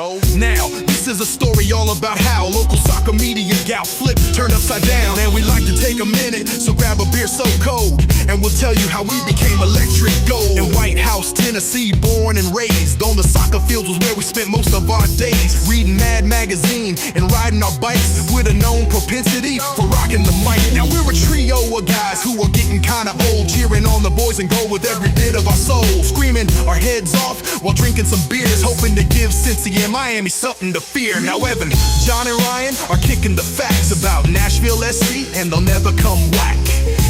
Oh, now, this is a story all about how local soccer media got flipped, turned upside down. And we like to take a minute, so grab a beer so cold, and we'll tell you how we became electric gold. In White House, Tennessee, born and raised on the soccer fields was where we spent most of our days. Reading Mad Magazine and riding our bikes with a known propensity for rocking the mic. Now we're a trio of guys who are getting kinda old, cheering on the boys and gold with every bit of our soul. Screaming our heads off while drinking some beers, hoping to give Cincy and Miami something to fear. Now Evan, John and Ryan are kicking the facts about Nashville SC, and they'll never come whack.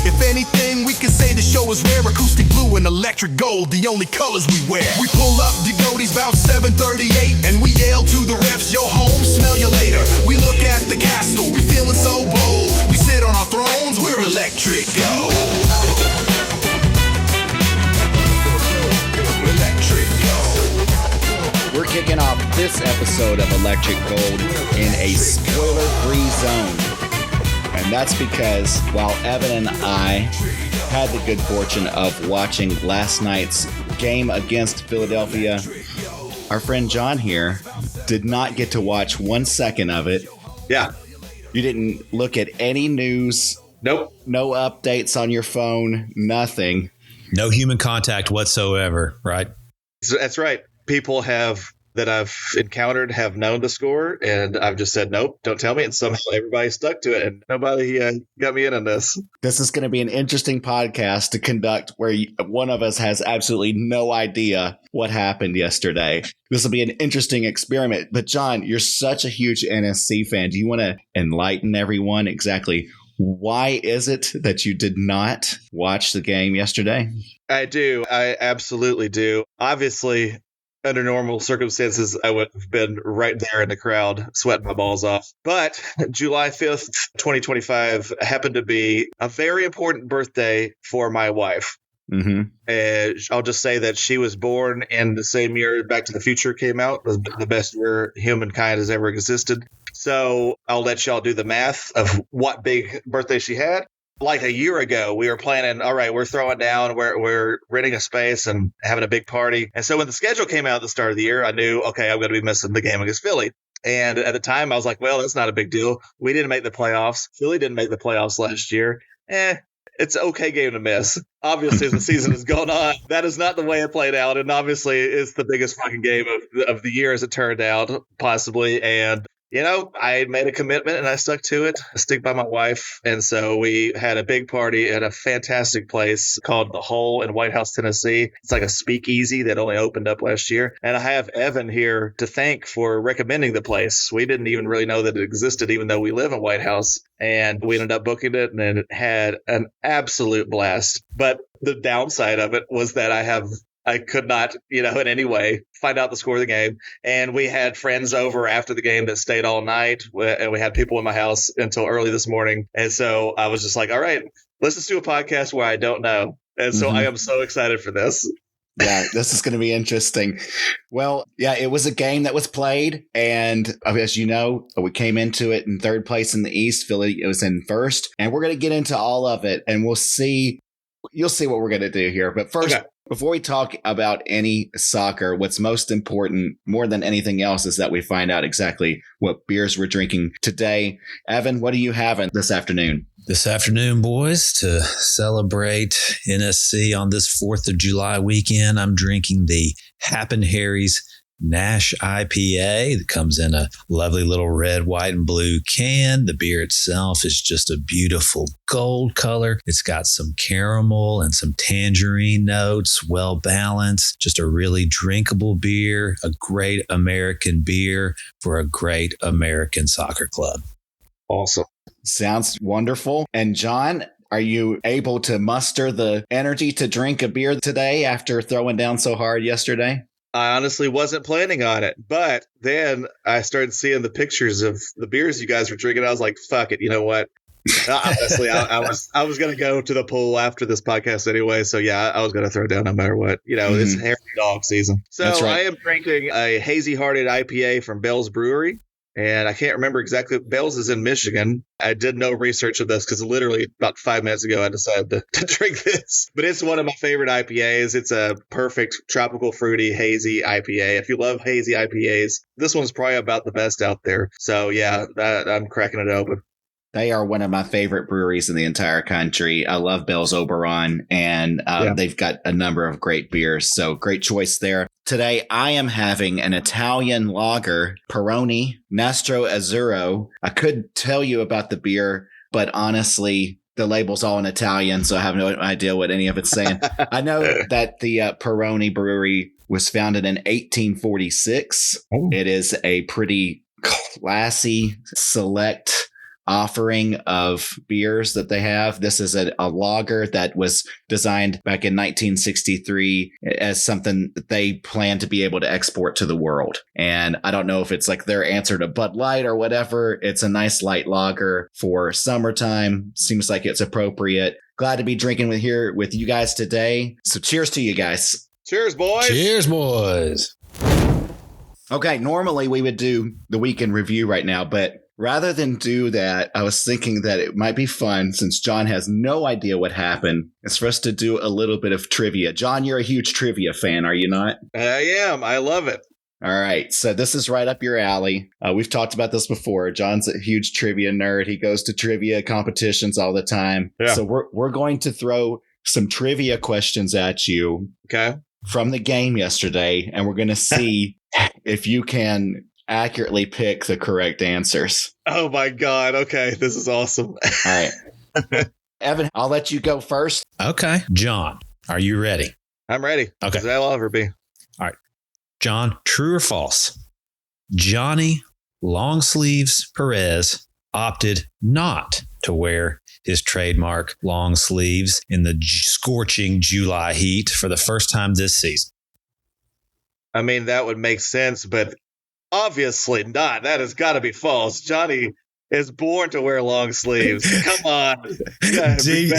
If anything, we can say the show is rare. Acoustic blue and electric gold, the only colors we wear. We pull up Dawged's about 7:38, and we yell to the refs, yo home, smell you later. We look at the castle, we feeling so bold. We sit on our thrones, we're electric gold. We're kicking off this episode of Electric Gold in a spoiler-free zone. And that's because while Evan and I had the good fortune of watching last night's game against Philadelphia, our friend John here did not get to watch 1 second of it. Yeah. You didn't look at any news. Nope. No updates on your phone. Nothing. No human contact whatsoever, right? That's right. People that I've encountered have known the score, and I've just said, nope, don't tell me. And somehow everybody stuck to it, and nobody got me in on this. This is going to be an interesting podcast to conduct where one of us has absolutely no idea what happened yesterday. This will be an interesting experiment. But John, you're such a huge NSC fan. Do you want to enlighten everyone exactly why is it that you did not watch the game yesterday? I do. I absolutely do. Obviously, under normal circumstances, I would have been right there in the crowd, sweating my balls off. But July 5th, 2025 happened to be a very important birthday for my wife. Mm-hmm. I'll just say that she was born in the same year Back to the Future came out, the best year humankind has ever existed. So I'll let y'all do the math of what big birthday she had. Like a year ago, we were planning, all right, we're throwing down, we're renting a space and having a big party. And so when the schedule came out at the start of the year, I knew, okay, I'm going to be missing the game against Philly. And at the time, I was like, well, that's not a big deal. We didn't make the playoffs. Philly didn't make the playoffs last year. It's an okay game to miss. Obviously, as the season has gone on, that is not the way it played out. And obviously, it's the biggest fucking game of the year as it turned out, possibly. And you know, I made a commitment and I stuck to it. I stick by my wife. And so we had a big party at a fantastic place called The Hole in White House, Tennessee. It's like a speakeasy that only opened up last year. And I have Evan here to thank for recommending the place. We didn't even really know that it existed, even though we live in White House. And we ended up booking it and it had an absolute blast. But the downside of it was that I could not, in any way find out the score of the game. And we had friends over after the game that stayed all night. And we had people in my house until early this morning. And so I was just like, all right, let's just do a podcast where I don't know. And so I am so excited for this. Yeah, this is going to be interesting. Well, yeah, it was a game that was played. And as you know, we came into it in third place in the East. Philly, it was in first. And we're going to get into all of it. And we'll see. You'll see what we're going to do here. But first, Before we talk about any soccer, what's most important, more than anything else, is that we find out exactly what beers we're drinking today. Evan, what are you having this afternoon? This afternoon, boys, to celebrate NSC on this 4th of July weekend, I'm drinking the Happen Harry's Nash IPA that comes in a lovely little red, white, and blue can. The beer itself is just a beautiful gold color. It's got some caramel and some tangerine notes, well balanced, just a really drinkable beer, a great American beer for a great American soccer club. Awesome. Sounds wonderful. And John, are you able to muster the energy to drink a beer today after throwing down so hard yesterday? I honestly wasn't planning on it, but then I started seeing the pictures of the beers you guys were drinking. I was like, fuck it. You know what? Honestly, I was going to go to the pool after this podcast anyway. So yeah, I was going to throw down no matter what. It's hairy dog season. So right. I am drinking a hazy hearted IPA from Bell's Brewery. And I can't remember exactly. Bell's is in Michigan. I did no research of this because literally about 5 minutes ago I decided to drink this. But it's one of my favorite IPAs. It's a perfect tropical, fruity, hazy IPA. If you love hazy IPAs, this one's probably about the best out there. So yeah, I'm cracking it open. They are one of my favorite breweries in the entire country. I love Bell's Oberon, and they've got a number of great beers. So great choice there. Today, I am having an Italian lager, Peroni Nastro Azzurro. I could tell you about the beer, but honestly, the label's all in Italian, so I have no idea what any of it's saying. I know that the Peroni brewery was founded in 1846. Oh. It is a pretty classy, select offering of beers that they have. This is a lager that was designed back in 1963 as something that they plan to be able to export to the world. And I don't know if it's like their answer to Bud Light or whatever. It's a nice light lager for summertime. Seems like it's appropriate. Glad to be drinking here with you guys today. So cheers to you guys. Cheers, boys. Cheers, boys. Okay, normally we would do the weekend review right now, but rather than do that, I was thinking that it might be fun, since John has no idea what happened, is for us to do a little bit of trivia. John, you're a huge trivia fan, are you not? I am. I love it. All right. So this is right up your alley. We've talked about this before. John's a huge trivia nerd. He goes to trivia competitions all the time. Yeah. So we're going to throw some trivia questions at you. Okay. From the game yesterday, and we're going to see if you can accurately pick the correct answers. Oh my God. Okay. This is awesome. All right. Evan, I'll let you go first. Okay. John, are you ready? I'm ready. Okay. As I'll ever be. All right. John, true or false? Johnny Longsleeves Perez opted not to wear his trademark long sleeves in the scorching July heat for the first time this season. I mean, that would make sense, but obviously not. That has got to be false. Johnny is born to wear long sleeves. Come on. Dig,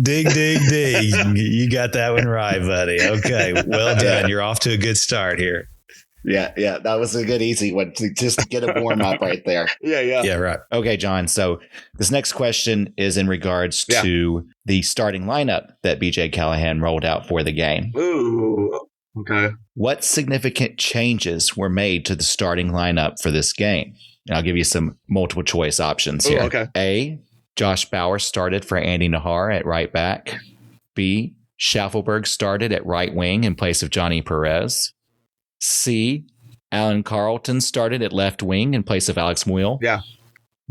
dig, dig. You got that one right, buddy. Okay. Well done. You're off to a good start here. Yeah. That was a good, easy one to just get a warm up right there. Yeah, right. Okay, John. So this next question is in regards to the starting lineup that BJ Callahan rolled out for the game. Ooh. Okay. What significant changes were made to the starting lineup for this game? And I'll give you some multiple choice options here. Okay. A, Josh Bauer started for Andy Nahar at right back. B, Schaffelberg started at right wing in place of Johnny Perez. C, Alan Carlton started at left wing in place of Alex Muehl. Yeah.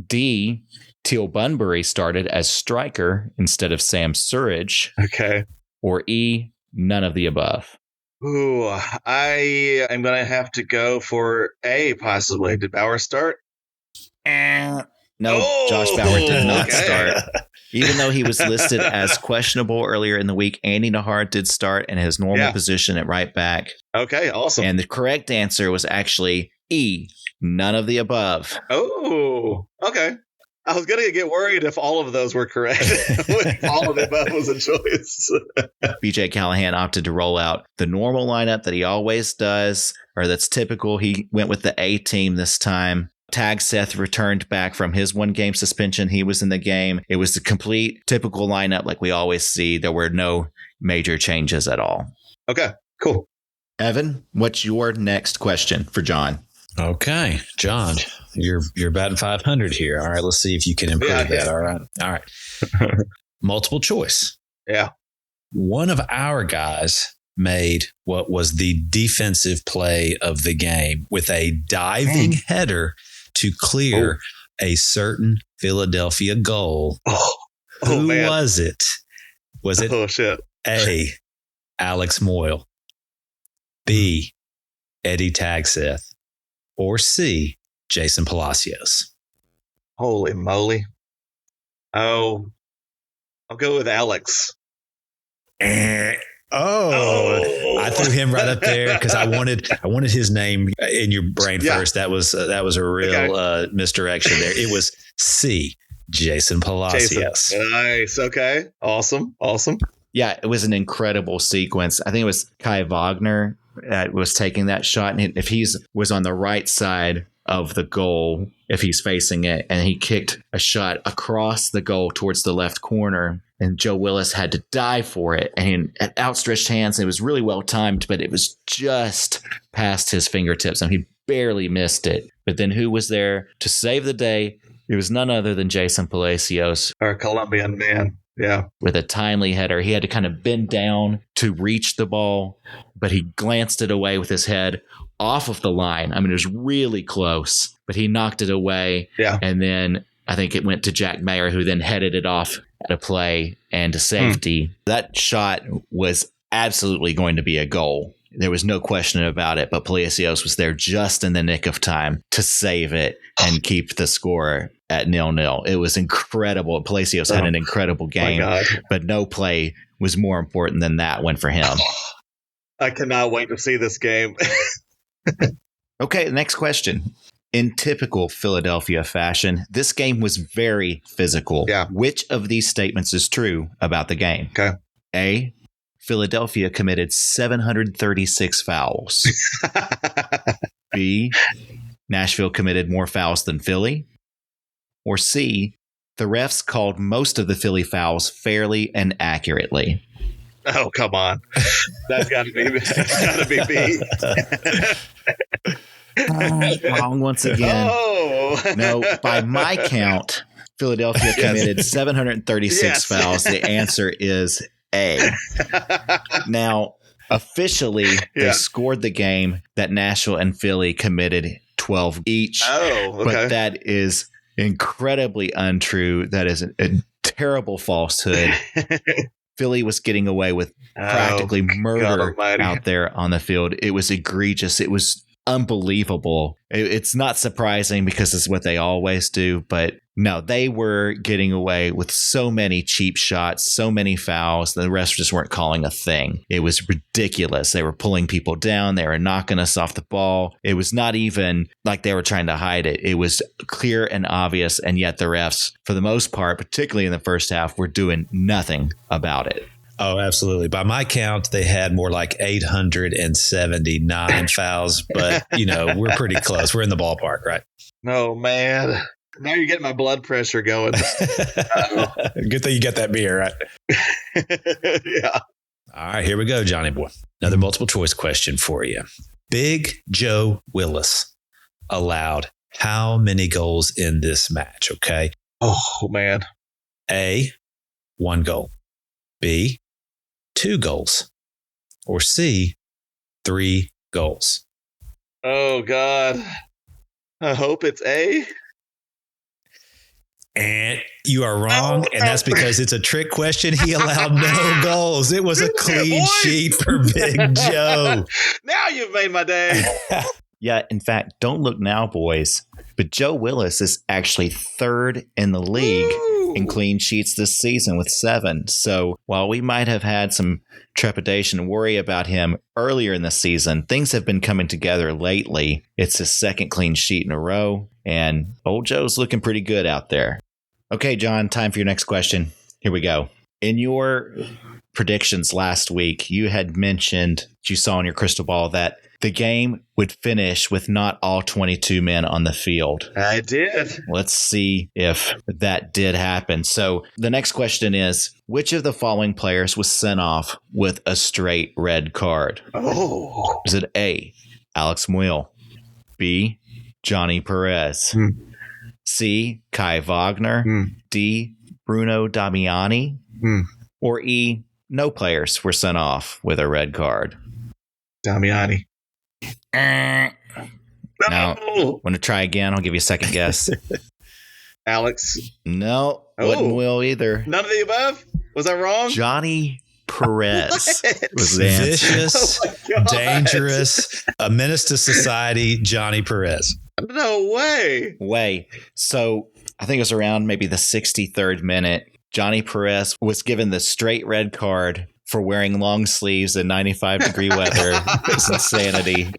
D, Teal Bunbury started as striker instead of Sam Surridge. Okay. Or E, none of the above. Ooh, I am going to have to go for A, possibly. Did Bauer start? No, Josh Bauer did not start. Even though he was listed as questionable earlier in the week, Andy Nahar did start in his normal position at right back. Okay, awesome. And the correct answer was actually E, none of the above. Oh, okay. I was going to get worried if all of those were correct. If all of the above was a choice. BJ Callahan opted to roll out the normal lineup that he always does, or that's typical. He went with the A team this time. Tag Seth returned back from his 1-game suspension. He was in the game. It was the complete typical lineup like we always see. There were no major changes at all. Okay, cool. Evan, what's your next question for John? Okay, John, you're batting 500 here. All right, let's see if you can improve that. All right. Multiple choice. Yeah. One of our guys made what was the defensive play of the game with a diving header to clear a certain Philadelphia goal. Who was it? Was it A, Alex Muehl, B, Eddie Tagseth, or C, Jason Palacios? Holy moly. Oh, I'll go with Alex. I threw him right up there because I wanted his name in your brain first. That was a real misdirection there. It was C, Jason Palacios. Nice. Okay. Awesome. Yeah, it was an incredible sequence. I think it was Kai Wagner that was taking that shot. And if he was on the right side of the goal if he's facing it, and he kicked a shot across the goal towards the left corner, and Joe Willis had to dive for it, and at outstretched hands, it was really well timed, but it was just past his fingertips, and he barely missed it. But then who was there to save the day? It was none other than Jason Palacios. Our Colombian man. Yeah. With a timely header. He had to kind of bend down to reach the ball, but he glanced it away with his head off of the line. I mean, it was really close, but he knocked it away. Yeah. And then I think it went to Jack Mayer, who then headed it off at a play and to safety. That shot was absolutely going to be a goal. There was no question about it, but Palacios was there just in the nick of time to save it and keep the score at 0-0. It was incredible. Palacios had an incredible game, but no play was more important than that one for him. I cannot wait to see this game. Okay, next question. In typical Philadelphia fashion, this game was very physical. Yeah. Which of these statements is true about the game? Okay. A, Philadelphia committed 736 fouls. B, Nashville committed more fouls than Philly. Or C, the refs called most of the Philly fouls fairly and accurately. Oh, come on. That's got to be B. Wrong once again. Oh. No, by my count, Philadelphia committed 736 fouls. The answer is A. Now, officially, they scored the game that Nashville and Philly committed 12 each. Oh, okay. But that is incredibly untrue. That is a terrible falsehood. Philly was getting away with practically murder out there on the field. It was egregious. It was unbelievable. It's not surprising because it's what they always do, but no, they were getting away with so many cheap shots, so many fouls. The refs just weren't calling a thing. It was ridiculous. They were pulling people down. They were knocking us off the ball. It was not even like they were trying to hide it. It was clear and obvious, and yet the refs, for the most part, particularly in the first half, were doing nothing about it. Oh, absolutely. By my count, they had more like 879 fouls, but, we're pretty close. We're in the ballpark, right? No, man. Now you're getting my blood pressure going. Good thing you got that beer, right? Yeah. All right, here we go, Johnny boy. Another multiple choice question for you. Big Joe Willis allowed how many goals in this match, okay? Oh, man. A, 1 goal. B, 2 goals. Or C, 3 goals. Oh, God. I hope it's A. And you are wrong, and that's because it's a trick question. He allowed no goals. It was a clean sheet for Big Joe. Now you've made my day. Yeah, in fact, don't look now, boys, but Joe Willis is actually third in the league in clean sheets this season with 7. So while we might have had some trepidation and worry about him earlier in the season, things have been coming together lately. It's his second clean sheet in a row, and old Joe's looking pretty good out there. Okay, John, time for your next question. Here we go. In your predictions last week, you had mentioned, you saw in your crystal ball, that the game would finish with not all 22 men on the field. I did. Let's see if that did happen. So the next question is, which of the following players was sent off with a straight red card? Oh. Is it A, Alex Muil, B, Johnny Perez, C, Kai Wagner, D, Bruno Damiani, or E, no players were sent off with a red card? Damiani. Now, want to try again? I'll give you a second guess. Alex. No, wasn't Will either. None of the above? Was I wrong? Johnny Perez was the answer. Vicious, dangerous, a menace to society, Johnny Perez. No way. So I think it was around maybe the 63rd minute. Johnny Perez was given the straight red card for wearing long sleeves in 95-degree weather. It's insanity.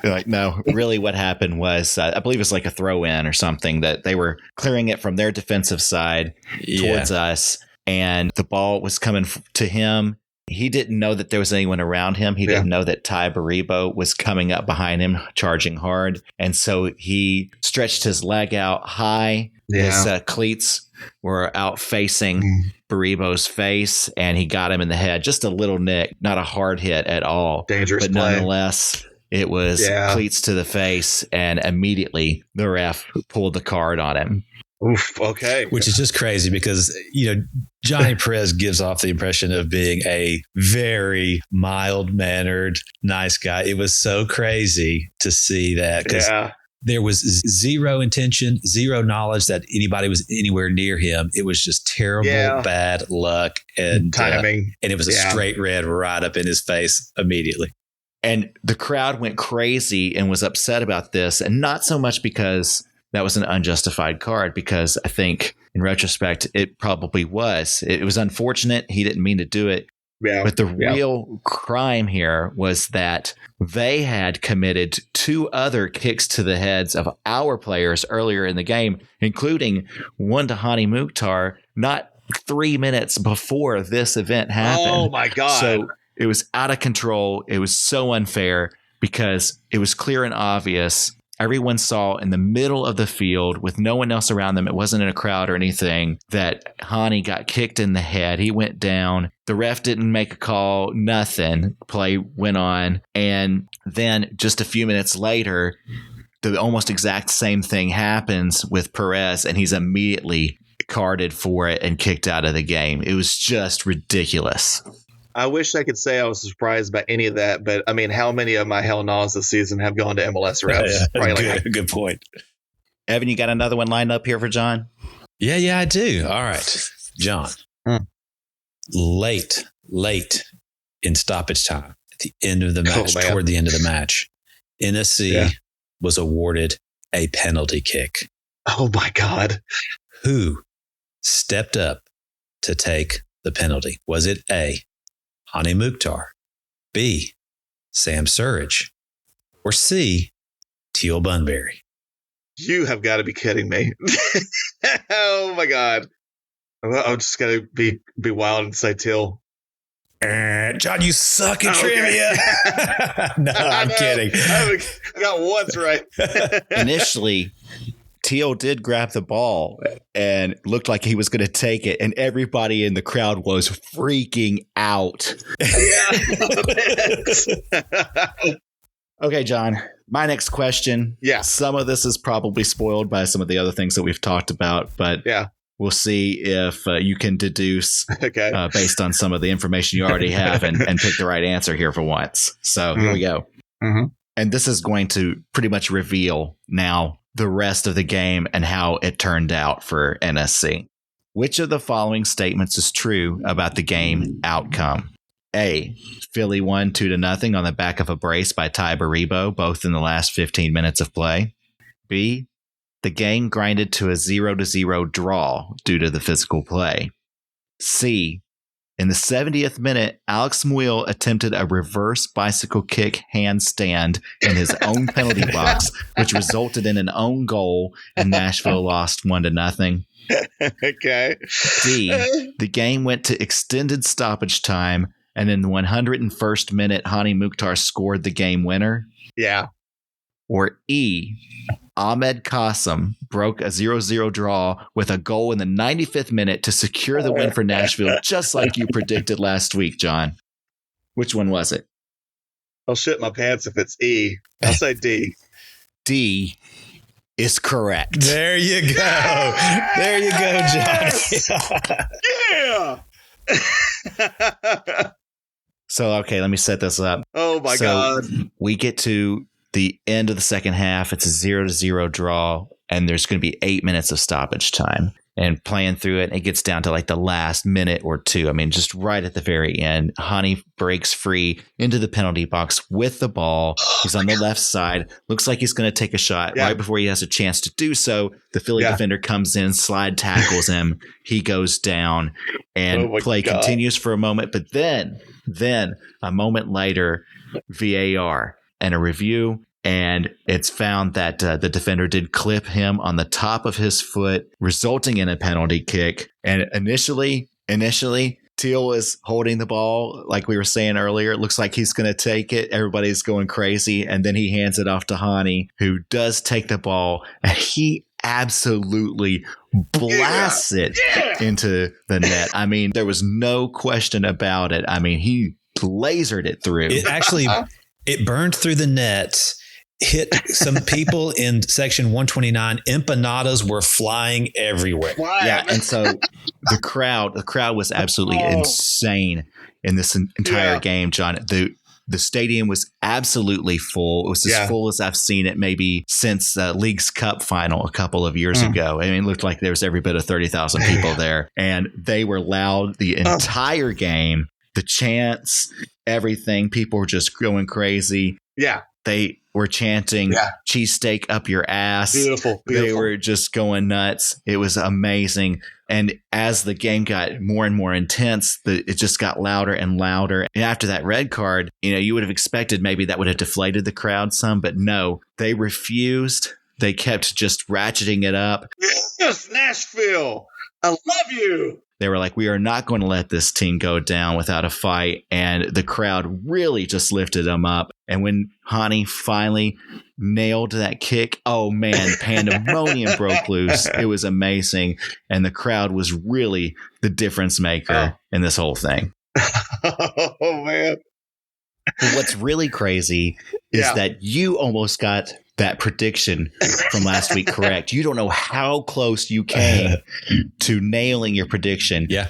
Like, no, really what happened was, I believe it was like a throw-in or something, that they were clearing it from their defensive side towards us, and the ball was coming to him, He didn't know that there was anyone around him. He didn't know that Ty Baribo was coming up behind him, charging hard. And so he stretched his leg out high. His cleats were out facing Baribo's face, and he got him in the head. Just a little nick, not a hard hit at all. Dangerous but play. Nonetheless, it was cleats to the face, and immediately the ref pulled the card on him. Oof, okay. Which is just crazy because, Johnny Perez gives off the impression of being a very mild-mannered, nice guy. It was so crazy to see that because there was zero intention, zero knowledge that anybody was anywhere near him. It was just terrible, bad luck and timing. And it was a straight red right up in his face immediately. And the crowd went crazy and was upset about this. And not so much because that was an unjustified card, because I think in retrospect, it probably was. It was unfortunate. He didn't mean to do it. Yeah, but the real crime here was that they had committed 2 other kicks to the heads of our players earlier in the game, including one to Hany Mukhtar, not 3 minutes before this event happened. Oh, my God. So it was out of control. It was so unfair because it was clear and obvious. Everyone saw in the middle of the field with no one else around them. It wasn't in a crowd or anything that Hany got kicked in the head. He went down. The ref didn't make a call, nothing. Play went on. And then just a few minutes later, the almost exact same thing happens with Perez, and he's immediately carded for it and kicked out of the game. It was just ridiculous. I wish I could say I was surprised by any of that, but I mean, how many of my hell no's this season have gone to MLS refs? Good point. Evan, you got another one lined up here for John? Yeah, I do. All right, John. Late in stoppage time at the end of the match, toward the end of the match, NSC was awarded a penalty kick. Oh my God. Who stepped up to take the penalty? Was it A, Hany Mukhtar, B, Sam Surridge, or C, Teal Bunbury? You have got to be kidding me. Oh my God. I'm just going to be wild and say Teal. John, you suck at trivia. No, I'm kidding. I got once right. Initially, Teal did grab the ball and looked like he was going to take it, and everybody in the crowd was freaking out. Okay, John, my next question. Yeah. Some of this is probably spoiled by some of the other things that we've talked about, but we'll see if you can deduce based on some of the information you already have and pick the right answer here for once. So here we go. Mm-hmm. And this is going to pretty much reveal now the rest of the game and how it turned out for NSC. Which of the following statements is true about the game outcome? A, Philly won 2-0 on the back of a brace by Ty Baribo, both in the last 15 minutes of play. B, the game grinded to a 0-0 draw due to the physical play. C, in the 70th minute, Alex Muil attempted a reverse bicycle kick handstand in his own penalty box, which resulted in an own goal, and Nashville lost 1-0. Okay. D, the game went to extended stoppage time, and in the 101st minute, Hany Mukhtar scored the game winner. Yeah. Or E, Ahmed Qasim broke a 0-0 draw with a goal in the 95th minute to secure the win for Nashville, just like you predicted last week, John. Which one was it? I'll shit my pants if it's E. I'll say D. D is correct. There you go. Yes! There you go, Johnny. Yeah. So, okay, let me set this up. Oh, my God. We get to the end of the second half. It's a 0-0 draw, and there's going to be 8 minutes of stoppage time. And playing through it, it gets down to like the last minute or two. I mean, just right at the very end, Hany breaks free into the penalty box with the ball. He's on the left side. Looks like he's going to take a shot. Right before he has a chance to do so, the Philly defender comes in, slide tackles him. He goes down, and play continues for a moment. But then a moment later, VAR and a review, and it's found that the defender did clip him on the top of his foot, resulting in a penalty kick. And initially, Teal is holding the ball, like we were saying earlier. It looks like he's going to take it. Everybody's going crazy. And then he hands it off to Hany, who does take the ball. And he absolutely blasts it into the net. I mean, there was no question about it. I mean, he lasered it through. It burned through the net, hit some people in section 129. Empanadas were flying everywhere. Yeah, and so the crowd was absolutely insane in this entire game, John. The stadium was absolutely full. It was as full as I've seen it maybe since League's Cup final a couple of years ago. I mean, it looked like there was every bit of 30,000 people there, and they were loud the entire game. The chants, everything. People were just going crazy. Yeah. They were chanting cheesesteak up your ass. Beautiful. They were just going nuts. It was amazing. And as the game got more and more intense, it just got louder and louder. And after that red card, you would have expected maybe that would have deflated the crowd some, but no, they refused. They kept just ratcheting it up. Yes, Nashville. I love you. They were like, we are not going to let this team go down without a fight. And the crowd really just lifted them up. And when Hany finally nailed that kick, oh man, pandemonium broke loose. It was amazing. And the crowd was really the difference maker in this whole thing. Oh man. But what's really crazy is that you almost got that prediction from last week correct. You don't know how close you came to nailing your prediction. Yeah,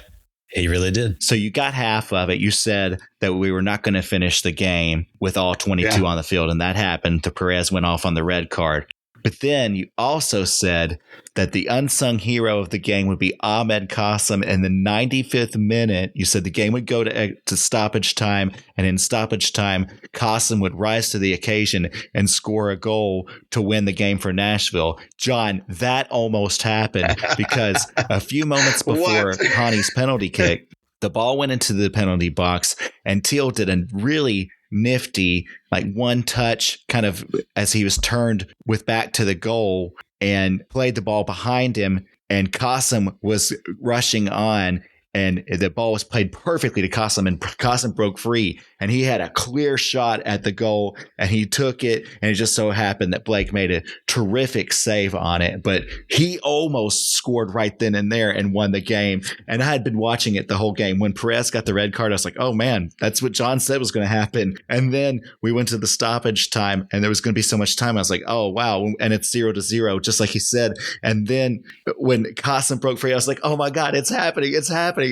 he really did. So you got half of it. You said that we were not going to finish the game with all 22 on the field, and that happened. The Perez went off on the red card. But then you also said that the unsung hero of the game would be Ahmed Qasim. In the 95th minute, you said the game would go to stoppage time, and in stoppage time, Qasim would rise to the occasion and score a goal to win the game for Nashville. John, that almost happened because a few moments before Hany's penalty kick, the ball went into the penalty box, and Teal did a really nifty, like one touch kind of as he was turned with back to the goal and played the ball behind him. And Qasim was rushing on, and the ball was played perfectly to Qasim, and Qasim broke free, and he had a clear shot at the goal, and he took it, and it just so happened that Blake made a terrific save on it, but he almost scored right then and there and won the game. And I had been watching it the whole game. When Perez got the red card, I was like, oh man, that's what John said was going to happen. And then we went to the stoppage time, and there was going to be so much time. I was like, oh wow, and it's 0-0, just like he said. And then when Qasim broke free, I was like, oh my God, it's happening.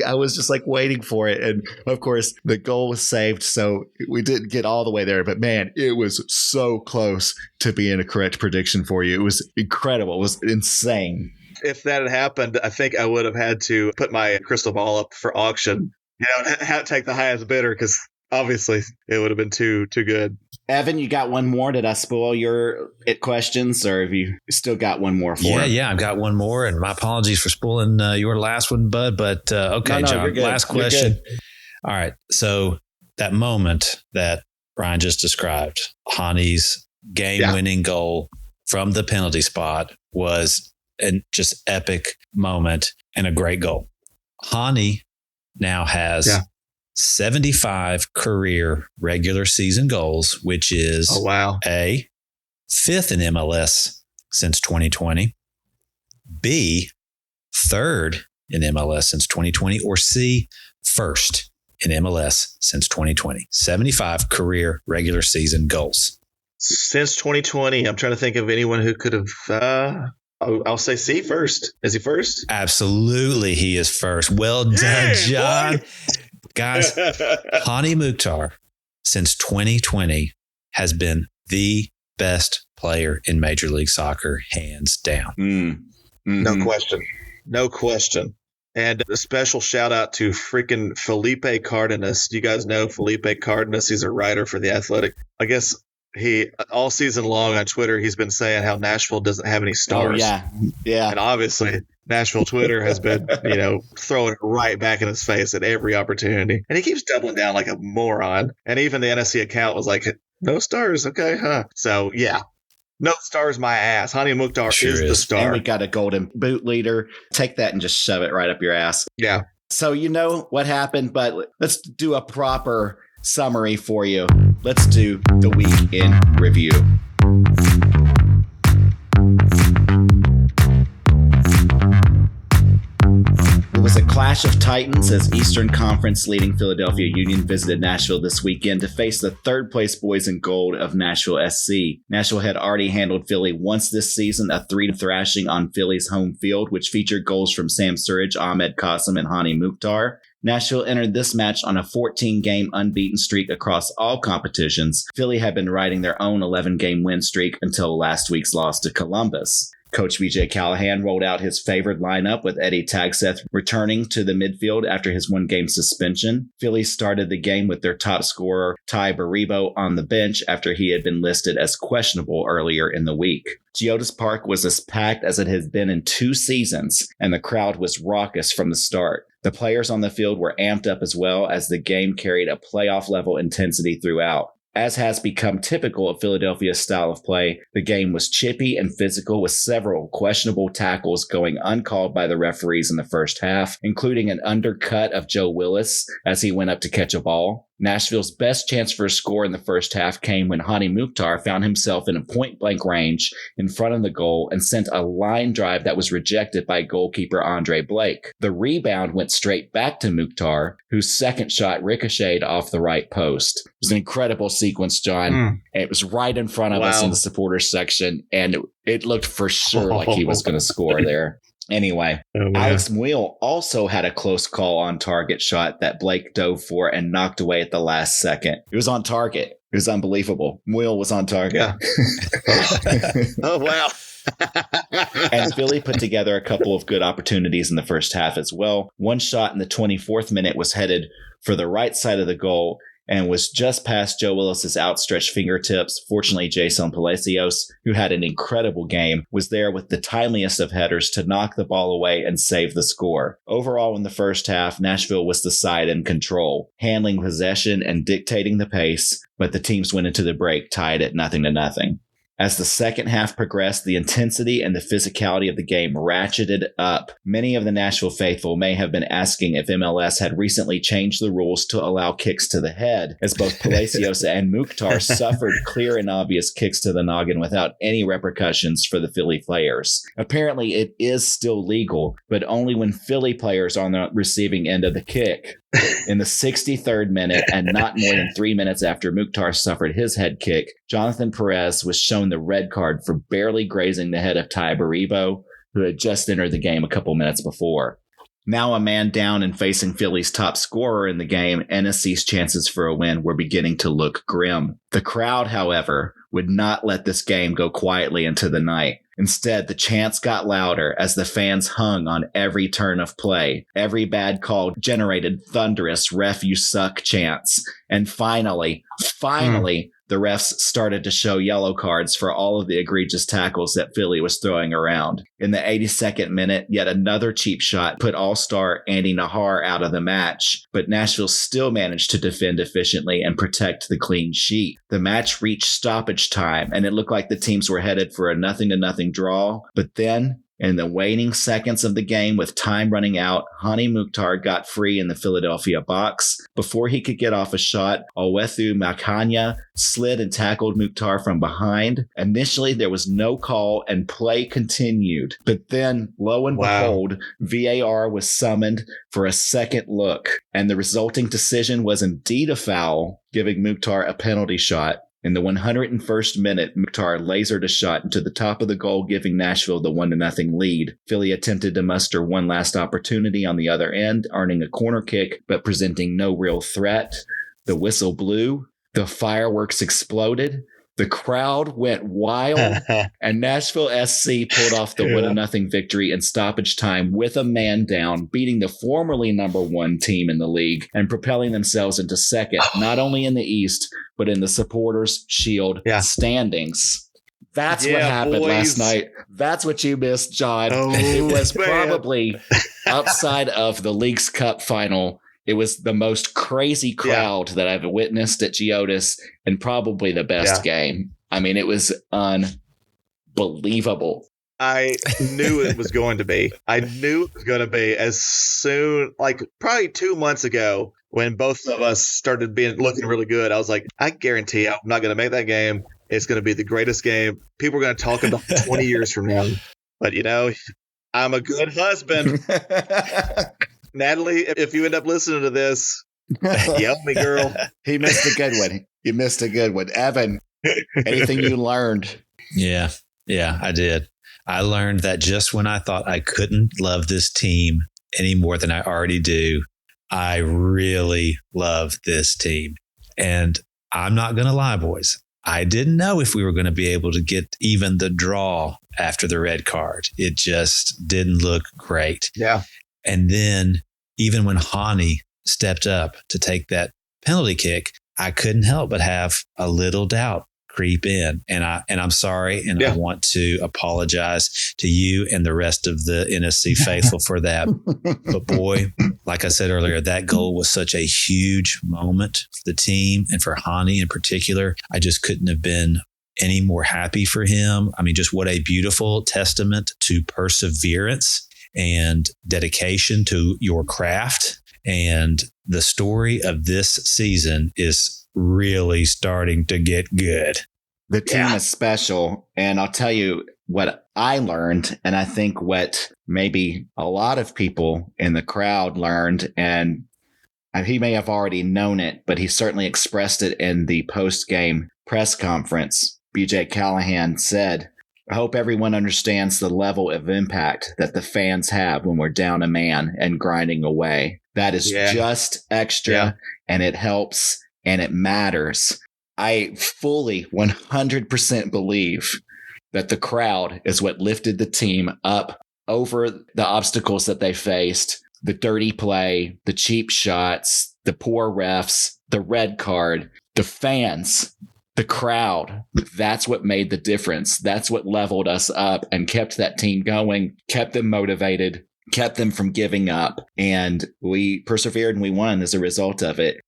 I was just like waiting for it. And of course, the goal was saved. So we didn't get all the way there. But man, it was so close to being a correct prediction for you. It was incredible. It was insane. If that had happened, I think I would have had to put my crystal ball up for auction. Take the highest bidder, because obviously it would have been too good. Evan, you got one more? Did I spoil your questions, or have you still got one more for him? Yeah, I've got one more, and my apologies for spoiling your last one, bud. But okay, John, last question. All right, so that moment that Ryan just described, Hany's game-winning goal from the penalty spot, was a just epic moment and a great goal. Hany now has 75 career regular season goals, which is A, fifth in MLS since 2020, B, third in MLS since 2020, or C, first in MLS since 2020. 75 career regular season goals. Since 2020, I'm trying to think of anyone who could have... I'll say C first. Is he first? Absolutely, he is first. Well done, John. Boy. Guys, Hany Mukhtar, since 2020, has been the best player in Major League Soccer, hands down. Mm-hmm. No question. And a special shout out to freaking Felipe Cardenas. Do you guys know Felipe Cardenas? He's a writer for The Athletic. I guess he, all season long on Twitter, he's been saying how Nashville doesn't have any stars. Oh, yeah. And obviously, Nashville Twitter has been, throwing it right back in his face at every opportunity. And he keeps doubling down like a moron. And even the NSC account was like, no stars. Okay, huh? So, yeah. No stars, my ass. Hany Mukhtar is the star. And we got a golden boot leader. Take that and just shove it right up your ass. Yeah. So you know what happened, but let's do a proper summary for you. Let's do the week in review. It was a clash of titans as Eastern Conference leading Philadelphia Union visited Nashville this weekend to face the third place boys in gold of Nashville SC. Nashville had already handled Philly once this season, a 3 thrashing on Philly's home field, which featured goals from Sam Surridge, Ahmed Qasim, and Hany Mukhtar. Nashville entered this match on a 14-game unbeaten streak across all competitions. Philly had been riding their own 11-game win streak until last week's loss to Columbus. Coach VJ Callahan rolled out his favored lineup with Eddie Tagseth returning to the midfield after his one-game suspension. Philly started the game with their top scorer, Ty Baribo, on the bench after he had been listed as questionable earlier in the week. Geodis Park was as packed as it has been in 2 seasons, and the crowd was raucous from the start. The players on the field were amped up as well as the game carried a playoff-level intensity throughout. As has become typical of Philadelphia's style of play, the game was chippy and physical with several questionable tackles going uncalled by the referees in the first half, including an undercut of Joe Willis as he went up to catch a ball. Nashville's best chance for a score in the first half came when Hany Mukhtar found himself in a point-blank range in front of the goal and sent a line drive that was rejected by goalkeeper Andre Blake. The rebound went straight back to Mukhtar, whose second shot ricocheted off the right post. It was an incredible sequence, John. It was right in front of us in the supporters section, and it looked for sure like he was going to score there. Anyway, Alex Muil also had a close call on target shot that Blake dove for and knocked away at the last second. It was on target. It was unbelievable. Muil was on target. Yeah. Oh, wow. And Philly put together a couple of good opportunities in the first half as well. One shot in the 24th minute was headed for the right side of the goal and was just past Joe Willis's outstretched fingertips. Fortunately, Jason Palacios, who had an incredible game, was there with the timeliest of headers to knock the ball away and save the score. Overall, in the first half, Nashville was the side in control, handling possession and dictating the pace, but the teams went into the break tied at 0-0. As the second half progressed, the intensity and the physicality of the game ratcheted up. Many of the Nashville faithful may have been asking if MLS had recently changed the rules to allow kicks to the head, as both Palacios and Mukhtar suffered clear and obvious kicks to the noggin without any repercussions for the Philly players. Apparently, it is still legal, but only when Philly players are on the receiving end of the kick. In the 63rd minute, and not more than 3 minutes after Mukhtar suffered his head kick, Jonathan Perez was shown the red card for barely grazing the head of Ty Baribo, who had just entered the game a couple minutes before. Now a man down and facing Philly's top scorer in the game, NSC's chances for a win were beginning to look grim. The crowd, however, would not let this game go quietly into the night. Instead, the chants got louder as the fans hung on every turn of play. Every bad call generated thunderous "ref, you suck" chants. And finally, the refs started to show yellow cards for all of the egregious tackles that Philly was throwing around. In the 82nd minute, yet another cheap shot put all-star Andy Nahar out of the match, but Nashville still managed to defend efficiently and protect the clean sheet. The match reached stoppage time, and it looked like the teams were headed for a 0-0 draw, but then, in the waning seconds of the game with time running out, Hany Mukhtar got free in the Philadelphia box. Before he could get off a shot, Owethu Makanya slid and tackled Mukhtar from behind. Initially, there was no call and play continued. But then, lo and behold, VAR was summoned for a second look, and the resulting decision was indeed a foul, giving Mukhtar a penalty shot. In the 101st minute, Mukhtar lasered a shot into the top of the goal, giving Nashville the 1-0 lead. Philly attempted to muster one last opportunity on the other end, earning a corner kick, but presenting no real threat. The whistle blew. The fireworks exploded. The crowd went wild, and Nashville SC pulled off the 1-0 victory in stoppage time with a man down, beating the formerly number 1 team in the league and propelling themselves into second, not only in the East, but in the Supporters' Shield standings. That's what happened last night. That's what you missed, John. It was probably outside of the League's Cup final. It was the most crazy crowd that I've witnessed at Geodis, and probably the best game. I mean, it was unbelievable. I knew it was going to be. I knew it was going to be as soon, like probably 2 months ago when both of us started looking really good. I was like, I guarantee I'm not going to make that game. It's going to be the greatest game. People are going to talk about it 20 years from now. But, I'm a good husband. Natalie, if you end up listening to this, yell at me, girl. He missed a good one. You missed a good one. Evan, anything you learned? Yeah, I did. I learned that just when I thought I couldn't love this team any more than I already do, I really love this team. And I'm not going to lie, boys. I didn't know if we were going to be able to get even the draw after the red card. It just didn't look great. Yeah. And then even when Hany stepped up to take that penalty kick, I couldn't help but have a little doubt creep in. And I'm sorry. And I want to apologize to you and the rest of the NSC faithful for that. But boy, like I said earlier, that goal was such a huge moment for the team and for Hany in particular. I just couldn't have been any more happy for him. I mean, just what a beautiful testament to perseverance and dedication to your craft. And the story of this season is really starting to get good. The team is special. And I'll tell you what I learned, and I think what maybe a lot of people in the crowd learned, and he may have already known it, but he certainly expressed it in the post-game press conference. BJ Callahan said, I hope everyone understands the level of impact that the fans have when we're down a man and grinding away. That is just extra, and it helps, and it matters. I fully 100% believe that the crowd is what lifted the team up over the obstacles that they faced, the dirty play, the cheap shots, the poor refs, the red card, the fans. The crowd, that's what made the difference. That's what leveled us up and kept that team going, kept them motivated, kept them from giving up. And we persevered and we won as a result of it.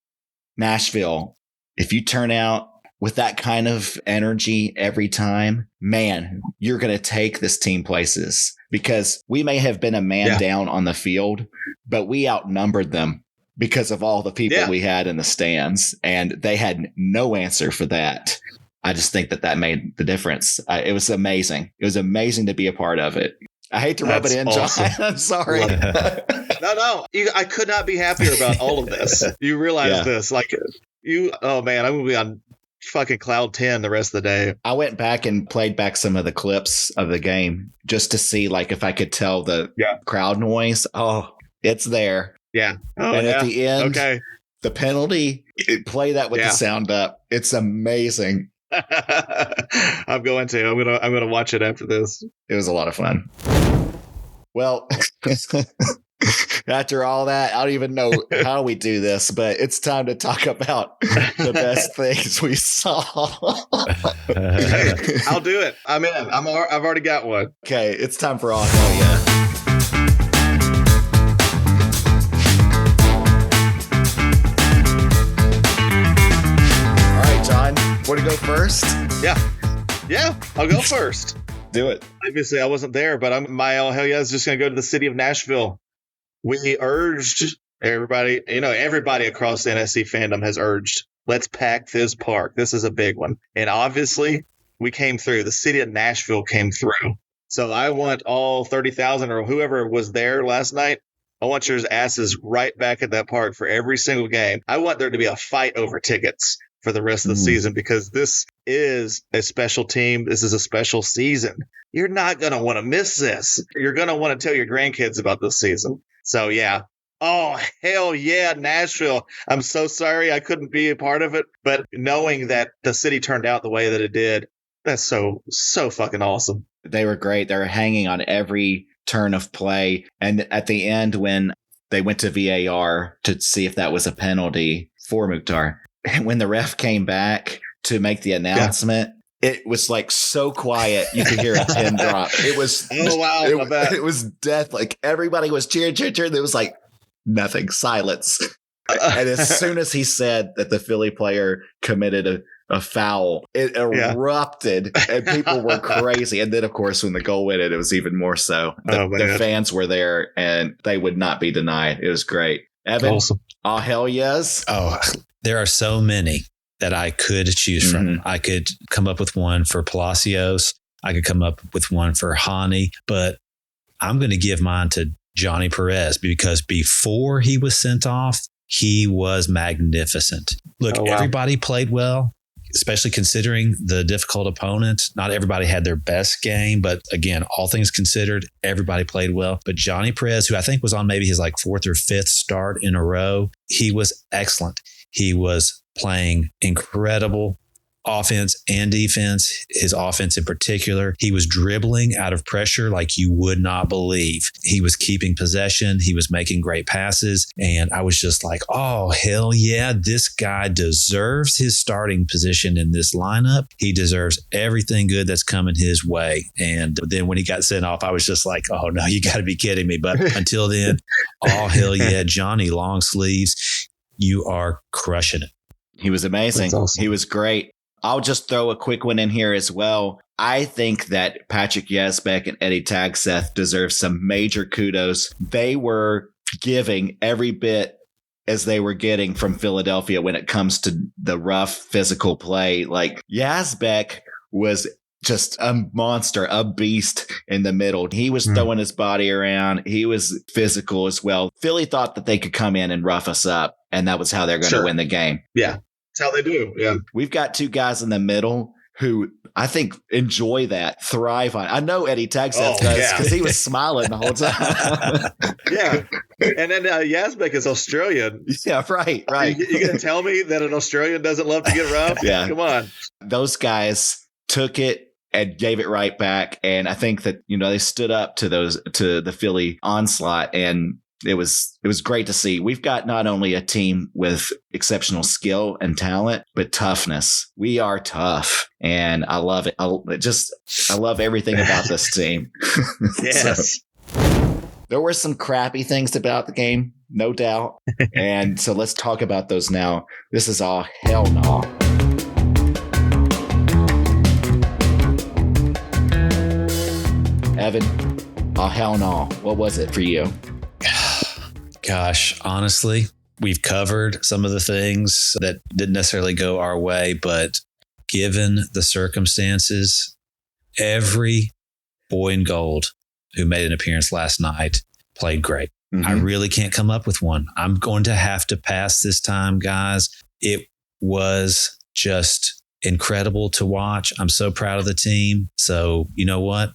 Nashville, if you turn out with that kind of energy every time, man, you're going to take this team places, because we may have been a man down on the field, but we outnumbered them because of all the people we had in the stands, and they had no answer for that. I just think that made the difference. It was amazing. It was amazing to be a part of it. I hate to rub it in, awesome. John. I'm sorry. No. I could not be happier about all of this. You realize this. Oh man, I'm going to be on fucking cloud 10 the rest of the day. I went back and played back some of the clips of the game just to see if I could tell the crowd noise. Oh, it's there. Yeah. Oh, and at the end, the penalty, play that with the sound up. It's amazing. I'm going to watch it after this. It was a lot of fun. Well, after all that, I don't even know how we do this, but it's time to talk about the best things we saw. Hey, I'll do it. I'm in. I've already got one. Okay, it's time for all hell yeah. Want to go first? Yeah, I'll go first. Do it. Obviously, I wasn't there, but my all hell yeah is just going to go to the city of Nashville. We urged everybody, everybody across the NSC fandom has urged, let's pack this park. This is a big one. And obviously, we came through. The city of Nashville came through. So I want all 30,000 or whoever was there last night, I want your asses right back at that park for every single game. I want there to be a fight over tickets for the rest of the season, because this is a special team. This is a special season. You're not going to want to miss this. You're going to want to tell your grandkids about this season. So, yeah. Oh, hell yeah, Nashville. I'm so sorry I couldn't be a part of it. But knowing that the city turned out the way that it did, that's so fucking awesome. They were great. They were hanging on every turn of play. And at the end, when they went to VAR to see if that was a penalty for Mukhtar, and when the ref came back to make the announcement, it was so quiet you could hear a pin drop. It was it was death. Everybody was cheering. There was nothing, silence. And as soon as he said that the Philly player committed a foul. It erupted and people were crazy. And then, of course, when the goal went in, it was even more so. The fans were there and they would not be denied. It was great. Evan, awesome. Oh, hell yes. Oh, there are so many that I could choose from. I could come up with one for Palacios. I could come up with one for Hany, but I'm going to give mine to Johnny Perez because before he was sent off, he was magnificent. Look, everybody played well, especially considering the difficult opponent. Not everybody had their best game, but again, all things considered, everybody played well. But Johnny Perez, who I think was on maybe his like fourth or fifth start in a row, he was excellent. He was playing incredible offense and defense, his offense in particular. He was dribbling out of pressure like you would not believe. He was keeping possession. He was making great passes. And I was just like, oh, hell yeah, this guy deserves his starting position in this lineup. He deserves everything good that's coming his way. And then when he got sent off, I was just like, oh, no, you got to be kidding me. But until then, oh, hell yeah, Johnny Long Sleeves, you are crushing it. He was amazing. Awesome. He was great. I'll just throw a quick one in here as well. I think that Patrick Yazbek and Eddie Tagseth deserve some major kudos. They were giving every bit as they were getting from Philadelphia when it comes to the rough physical play. Like Yazbek was just a monster, a beast in the middle. He was throwing his body around. He was physical as well. Philly thought that they could come in and rough us up, and that was how they're going to win the game. Yeah. That's how they do. Yeah. We've got two guys in the middle who I think enjoy that, thrive on. I know Eddie Tagseth does because he was smiling the whole time. Yeah. And then Yazbek is Australian. Yeah, right. You going to tell me that an Australian doesn't love to get rough? Yeah. Come on. Those guys took it and gave it right back. And I think that, they stood up to the Philly onslaught, and it was great to see. We've got not only a team with exceptional skill and talent, but toughness. We are tough, and I love it. I love everything about this team. Yes. There were some crappy things about the game, no doubt. And so let's talk about those now. This is all hell no. Evan, all hell no. What was it for you? Gosh, honestly, we've covered some of the things that didn't necessarily go our way, but given the circumstances, every boy in gold who made an appearance last night played great. I really can't come up with one. I'm going to have to pass this time, guys. It was just incredible to watch. I'm so proud of the team. So you know what?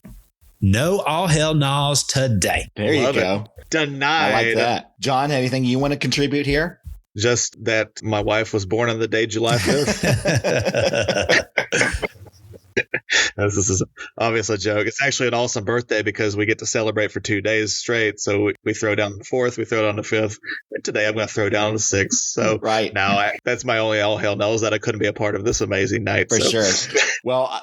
No all hell no's today. There you go. Denied. I like that. John, anything you want to contribute here? Just that my wife was born on the day July 5th. This is obviously a joke. It's actually an awesome birthday because we get to celebrate for 2 days straight. So we throw down the 4th, we throw down the 5th. And today I'm going to throw down the 6th. So now that's my only all hell knows that I couldn't be a part of this amazing night. For sure. Well,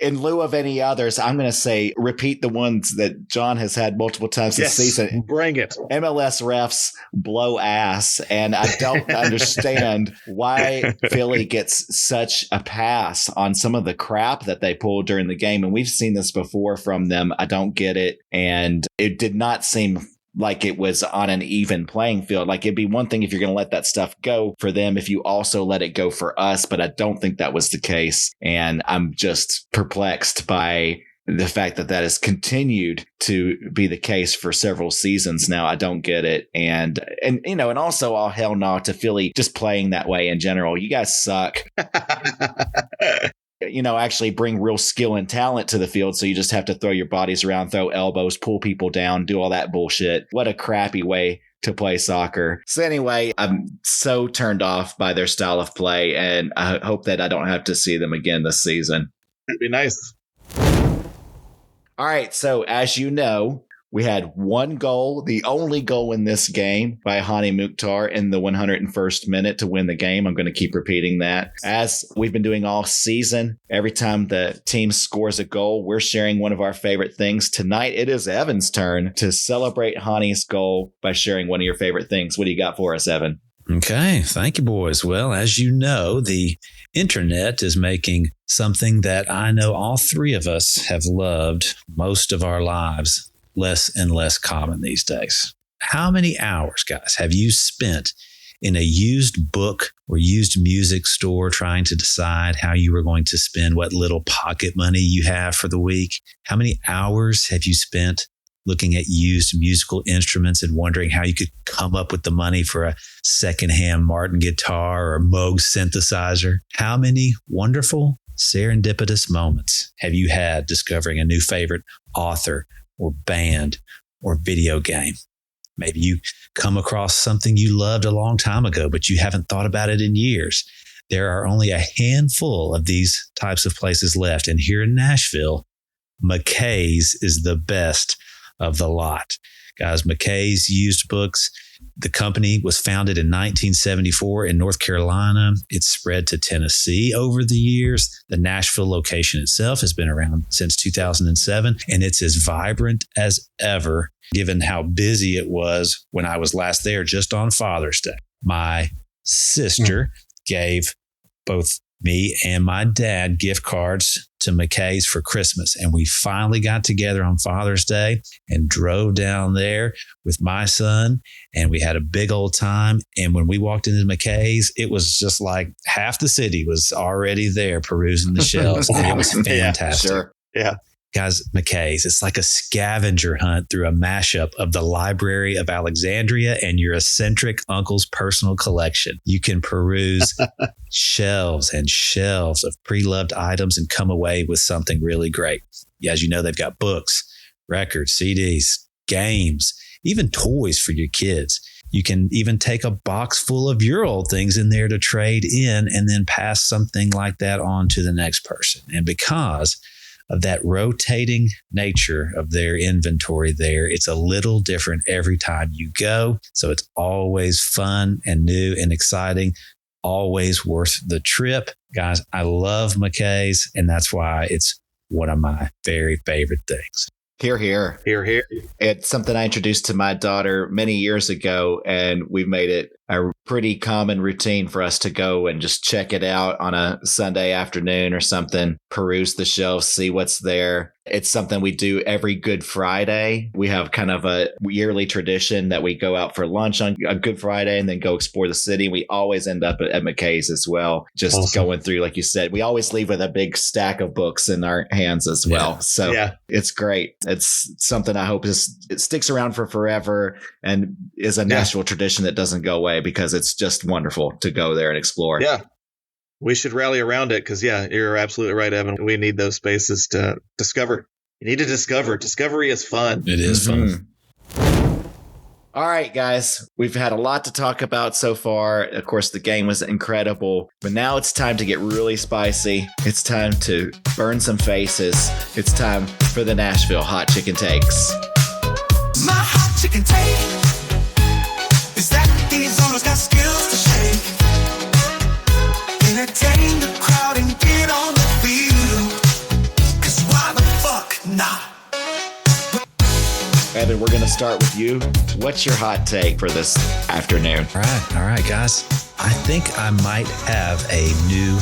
in lieu of any others, I'm going to say repeat the ones that John has had multiple times this season. Bring it. MLS refs blow ass. And I don't understand why Philly gets such a pass on some of the crap that they pulled during the game. And we've seen this before from them. I don't get it. And it did not seem like it was on an even playing field. Like it'd be one thing if you're going to let that stuff go for them, if you also let it go for us. But I don't think that was the case. And I'm just perplexed by the fact that has continued to be the case for several seasons now. I don't get it. And also all hell no to Philly just playing that way in general. You guys suck. Actually bring real skill and talent to the field. So you just have to throw your bodies around, throw elbows, pull people down, do all that bullshit. What a crappy way to play soccer. So anyway, I'm so turned off by their style of play, and I hope that I don't have to see them again this season. That'd be nice. All right. So as you know, we had one goal, the only goal in this game by Hany Mukhtar in the 101st minute to win the game. I'm going to keep repeating that. As we've been doing all season, every time the team scores a goal, we're sharing one of our favorite things. Tonight, it is Evan's turn to celebrate Hany's goal by sharing one of your favorite things. What do you got for us, Evan? Okay. Thank you, boys. Well, as you know, the internet is making something that I know all three of us have loved most of our lives less and less common these days. How many hours, guys, have you spent in a used book or used music store trying to decide how you were going to spend what little pocket money you have for the week? How many hours have you spent looking at used musical instruments and wondering how you could come up with the money for a secondhand Martin guitar or a Moog synthesizer? How many wonderful serendipitous moments have you had discovering a new favorite author or band or video game? Maybe you come across something you loved a long time ago, but you haven't thought about it in years. There are only a handful of these types of places left. And here in Nashville, McKay's is the best of the lot. Guys, McKay's Used Books. The company was founded in 1974 in North Carolina. It's spread to Tennessee over the years. The Nashville location itself has been around since 2007, and it's as vibrant as ever, given how busy it was when I was last there just on Father's Day. My sister gave both me and my dad gift cards to McKay's for Christmas. And we finally got together on Father's Day and drove down there with my son. And we had a big old time. And when we walked into McKay's, it was just like half the city was already there perusing the shelves. And it was fantastic. Yeah, sure. Yeah. Guys, McKay's, it's like a scavenger hunt through a mashup of the Library of Alexandria and your eccentric uncle's personal collection. You can peruse shelves and shelves of pre-loved items and come away with something really great. As you know, they've got books, records, CDs, games, even toys for your kids. You can even take a box full of your old things in there to trade in and then pass something like that on to the next person. And because of that rotating nature of their inventory there, it's a little different every time you go. So it's always fun and new and exciting, always worth the trip. Guys, I love McKay's, and that's why it's one of my very favorite things. Hear, hear. Here, here. It's something I introduced to my daughter many years ago, and we've made it a pretty common routine for us to go and just check it out on a Sunday afternoon or something, peruse the shelves, see what's there. It's something we do every Good Friday. We have kind of a yearly tradition that we go out for lunch on a Good Friday and then go explore the city. We always end up at McKay's as well, just Awesome. going through, like you said. We always leave with a big stack of books in our hands as well. Yeah. So Yeah. it's great. It's something I hope it sticks around for forever and is a Nashville tradition that doesn't go away, because it's just wonderful to go there and explore. Yeah. We should rally around it because, yeah, you're absolutely right, Evan. We need those spaces to discover. You need to discover. Discovery is fun. It is fun. All right, guys, we've had a lot to talk about so far. Of course, the game was incredible, but now it's time to get really spicy. It's time to burn some faces. It's time for the Nashville Hot Chicken Takes. My hot chicken take is that these owners got skills to shake, entertain the crowd and get on the field. 'Cause why the fuck not? Evan, we're going to start with you. What's your hot take for this afternoon? All right, guys. I think I might have a new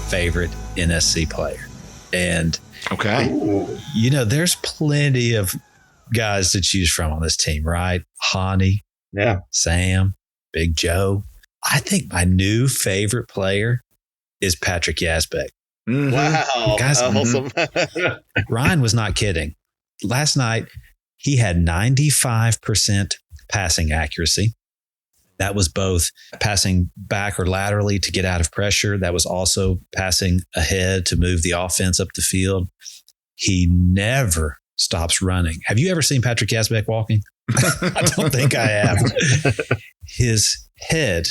favorite NSC player. And, Okay. you know, there's plenty of guys to choose from on this team, right? Hany, Yeah. Sam, Big Joe. I think my new favorite player is Patrick Yazbek. Mhm. Wow. Guys, Awesome. Ryan was not kidding. Last night, he had 95% passing accuracy. That was both passing back or laterally to get out of pressure. That was also passing ahead to move the offense up the field. He never stops running. Have you ever seen Patrick Yazbek walking? I don't think I have. His head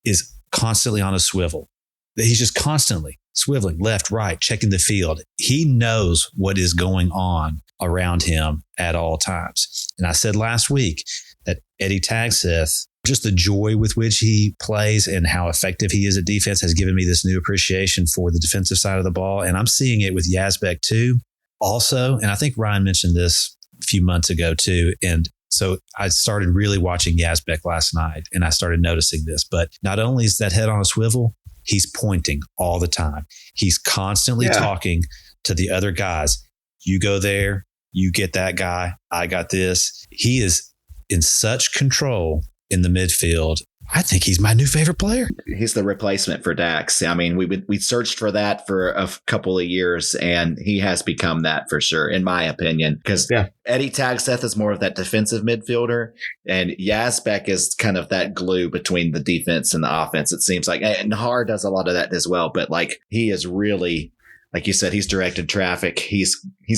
is constantly on a swivel. He's just constantly swiveling left, right, checking the field. He knows what is going on around him at all times. And I said last week that Eddie Tagseth, just the joy with which he plays and how effective he is at defense has given me this new appreciation for the defensive side of the ball. And I'm seeing it with Yazbek too. Also, and I think Ryan mentioned this a few months ago too, and So I started really watching Yazbek last night, and I started noticing this. But not only is that head on a swivel, he's pointing all the time. He's constantly talking to the other guys. You go there, you get that guy, I got this. He is in such control in the midfield. I think he's my new favorite player. He's the replacement for Dax. I mean, we searched for that for a couple of years, and he has become that for sure, in my opinion. Because Eddie Tagseth is more of that defensive midfielder, and Yazbek is kind of that glue between the defense and the offense, it seems like. And Nahar does a lot of that as well, but like he is really, like you said, he's directed traffic. He's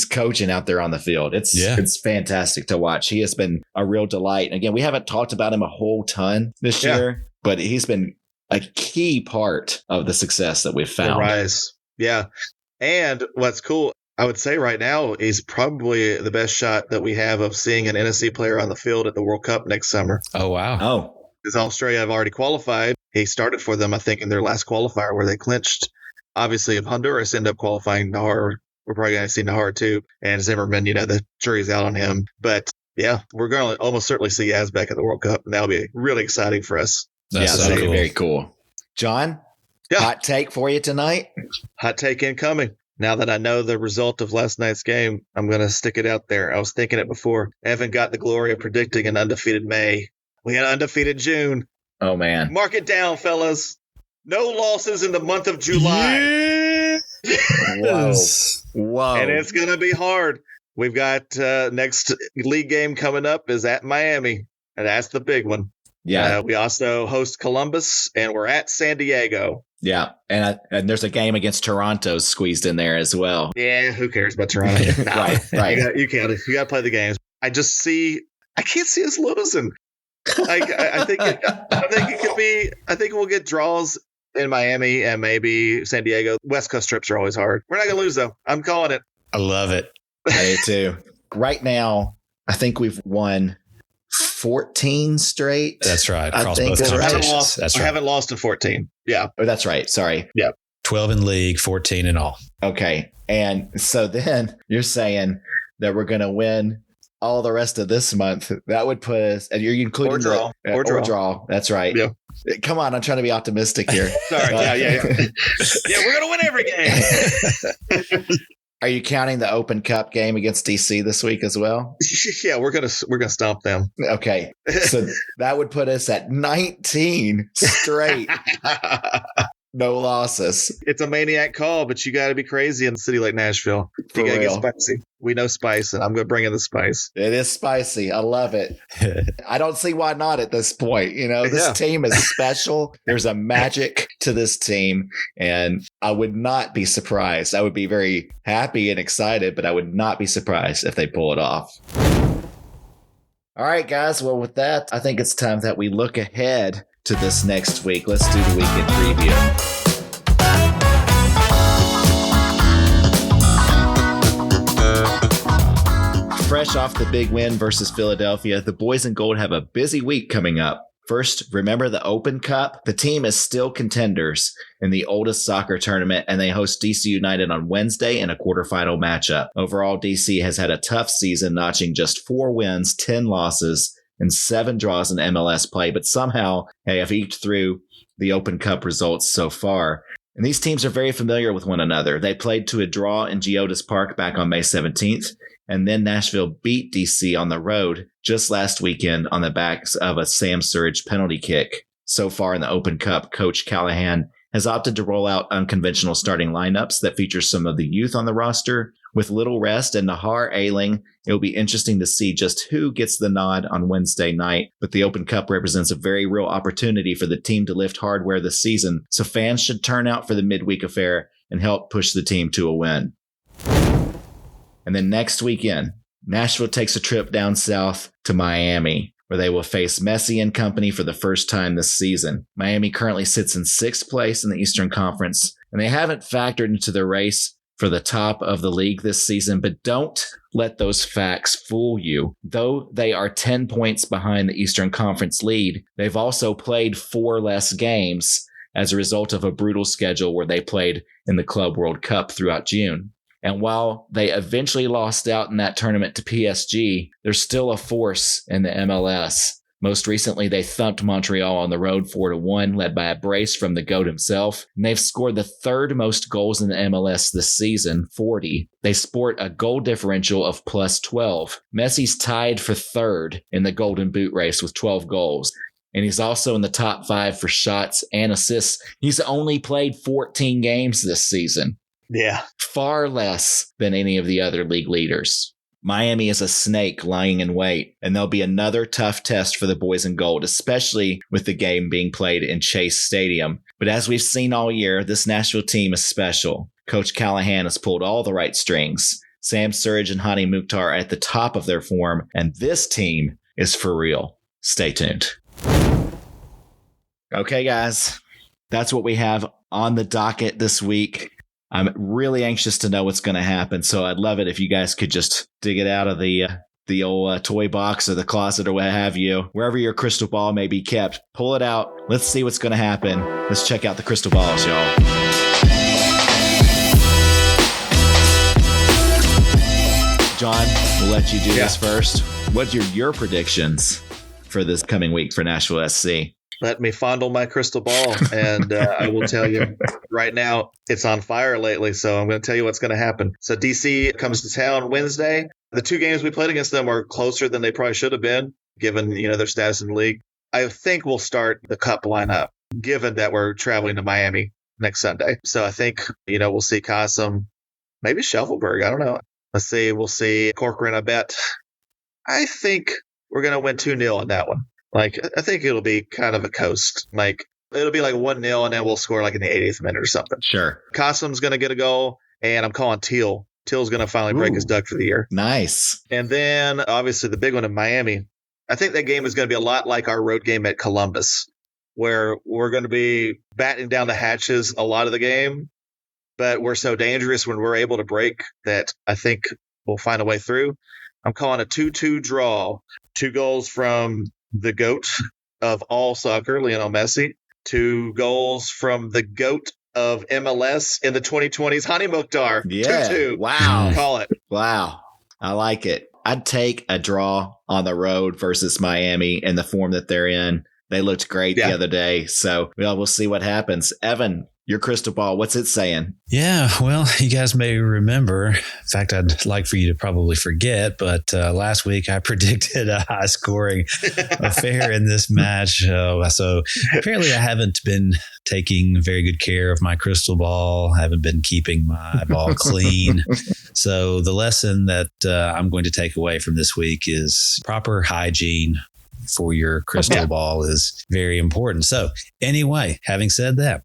coaching out there on the field. It's fantastic to watch. He has been a real delight. And again, we haven't talked about him a whole ton this year, but he's been a key part of the success that we've found. The rise. Yeah. And what's cool, I would say right now, he's probably the best shot that we have of seeing an NSC player on the field at the World Cup next summer. Oh, wow. Oh. Because Australia have already qualified. He started for them, I think, in their last qualifier where they clinched. Obviously, if Honduras end up qualifying, Nahar, we're probably going to see Nahar too. And Zimmerman, the jury's out on him. But yeah, we're going to almost certainly see Yazbek at the World Cup. And that'll be really exciting for us. That's so cool. Very cool. John, hot take for you tonight? Hot take incoming. Now that I know the result of last night's game, I'm going to stick it out there. I was thinking it before. Evan got the glory of predicting an undefeated May. We had an undefeated June. Oh, man. Mark it down, fellas. No losses in the month of July. Whoa. And it's going to be hard. We've got next league game coming up is at Miami, and that's the big one. Yeah. We also host Columbus, and we're at San Diego. Yeah. And there's a game against Toronto squeezed in there as well. Yeah, who cares about Toronto? Right. You got to play the games. I can't see us losing. I think it could be. I think we'll get draws in Miami and maybe San Diego. West Coast trips are always hard. We're not going to lose, though. I'm calling it. I love it. I do, too. Right now, I think we've won 14 straight. That's right. Across both competitions. I haven't lost in 14. Yeah. Oh, that's right. Sorry. Yeah. 12 in league, 14 in all. Okay. And so then you're saying that we're going to win all the rest of this month. That would put us, and you're including or draw. That's right. Yeah. Come on, I'm trying to be optimistic here. Sorry. Yeah. Yeah, we're gonna win every game. Are you counting the Open Cup game against DC this week as well? Yeah, we're gonna stomp them. Okay, so that would put us at 19 straight. No losses. It's a maniac call, but you got to be crazy in a city like Nashville. You got to get spicy. We know spice, and I'm going to bring in the spice. It is spicy. I love it. I don't see why not at this point. This team is special. There's a magic to this team, and I would not be surprised. I would be very happy and excited, but I would not be surprised if they pull it off. All right, guys. Well, with that, I think it's time that we look ahead to this next week. Let's do the weekend preview. Fresh off the big win versus Philadelphia, the boys in gold have a busy week coming up. First, remember the Open Cup? The team is still contenders in the oldest soccer tournament, and they host DC United on Wednesday in a quarterfinal matchup. Overall, DC has had a tough season, notching just 4 wins, 10 losses, and 7 draws in MLS play, but somehow they have eked through the Open Cup results so far. And these teams are very familiar with one another. They played to a draw in Geodis Park back on May 17th, and then Nashville beat DC on the road just last weekend on the backs of a Sam Surridge penalty kick. So far in the Open Cup, Coach Callahan has opted to roll out unconventional starting lineups that feature some of the youth on the roster. With little rest and Nahar ailing, it will be interesting to see just who gets the nod on Wednesday night. But the Open Cup represents a very real opportunity for the team to lift hardware this season, so fans should turn out for the midweek affair and help push the team to a win. And then next weekend, Nashville takes a trip down south to Miami, where they will face Messi and company for the first time this season. Miami currently sits in 6th place in the Eastern Conference, and they haven't factored into the race for the top of the league this season, but don't let those facts fool you. Though they are 10 points behind the Eastern Conference lead, they've also played 4 less games as a result of a brutal schedule where they played in the Club World Cup throughout June. And while they eventually lost out in that tournament to PSG, they're still a force in the MLS. Most recently, they thumped Montreal on the road 4-1, led by a brace from the GOAT himself. And they've scored the third most goals in the MLS this season, 40. They sport a goal differential of plus 12. Messi's tied for third in the Golden Boot race with 12 goals. And he's also in the top 5 for shots and assists. He's only played 14 games this season. Yeah. Far less than any of the other league leaders. Miami is a snake lying in wait, and there'll be another tough test for the boys in gold, especially with the game being played in Chase Stadium. But as we've seen all year, this Nashville team is special. Coach Callahan has pulled all the right strings. Sam Surridge and Hany Mukhtar are at the top of their form, and this team is for real. Stay tuned. Okay, guys, that's what we have on the docket this week. I'm really anxious to know what's going to happen, so I'd love it if you guys could just dig it out of the old toy box or the closet or what have you, wherever your crystal ball may be kept. Pull it out. Let's see what's going to happen. Let's check out the crystal balls, y'all. John, we'll let you do this first. What's your predictions for this coming week for Nashville SC? Let me fondle my crystal ball, and I will tell you right now, it's on fire lately, so I'm going to tell you what's going to happen. So DC comes to town Wednesday. The 2 games we played against them are closer than they probably should have been, given their status in the league. I think we'll start the Cup lineup, given that we're traveling to Miami next Sunday. So I think, we'll see Kasim, maybe Scheffelberg, I don't know. Let's see, we'll see Corcoran, I bet. I think we're going to win 2-0 on that one. I think it'll be kind of a coast. It'll be 1-0, and then we'll score in the 80th minute or something. Sure. Kasim's going to get a goal, and I'm calling Teal. Teal's going to finally break his duck for the year. Nice. And then, obviously, the big one in Miami. I think that game is going to be a lot like our road game at Columbus, where we're going to be battening down the hatches a lot of the game, but we're so dangerous when we're able to break that I think we'll find a way through. I'm calling a 2-2 draw. 2 goals from the GOAT of all soccer, Lionel Messi. 2 goals from the GOAT of MLS in the 2020s, Hany Mukhtar. Yeah. 2-2. Wow. Call it. Wow. I like it. I'd take a draw on the road versus Miami in the form that they're in. They looked great the other day. So we'll see what happens. Evan, your crystal ball, what's it saying? Yeah, well, you guys may remember. In fact, I'd like for you to probably forget, but last week I predicted a high-scoring affair in this match. So apparently I haven't been taking very good care of my crystal ball. I haven't been keeping my ball clean. So the lesson that I'm going to take away from this week is proper hygiene for your crystal ball is very important. So anyway, having said that,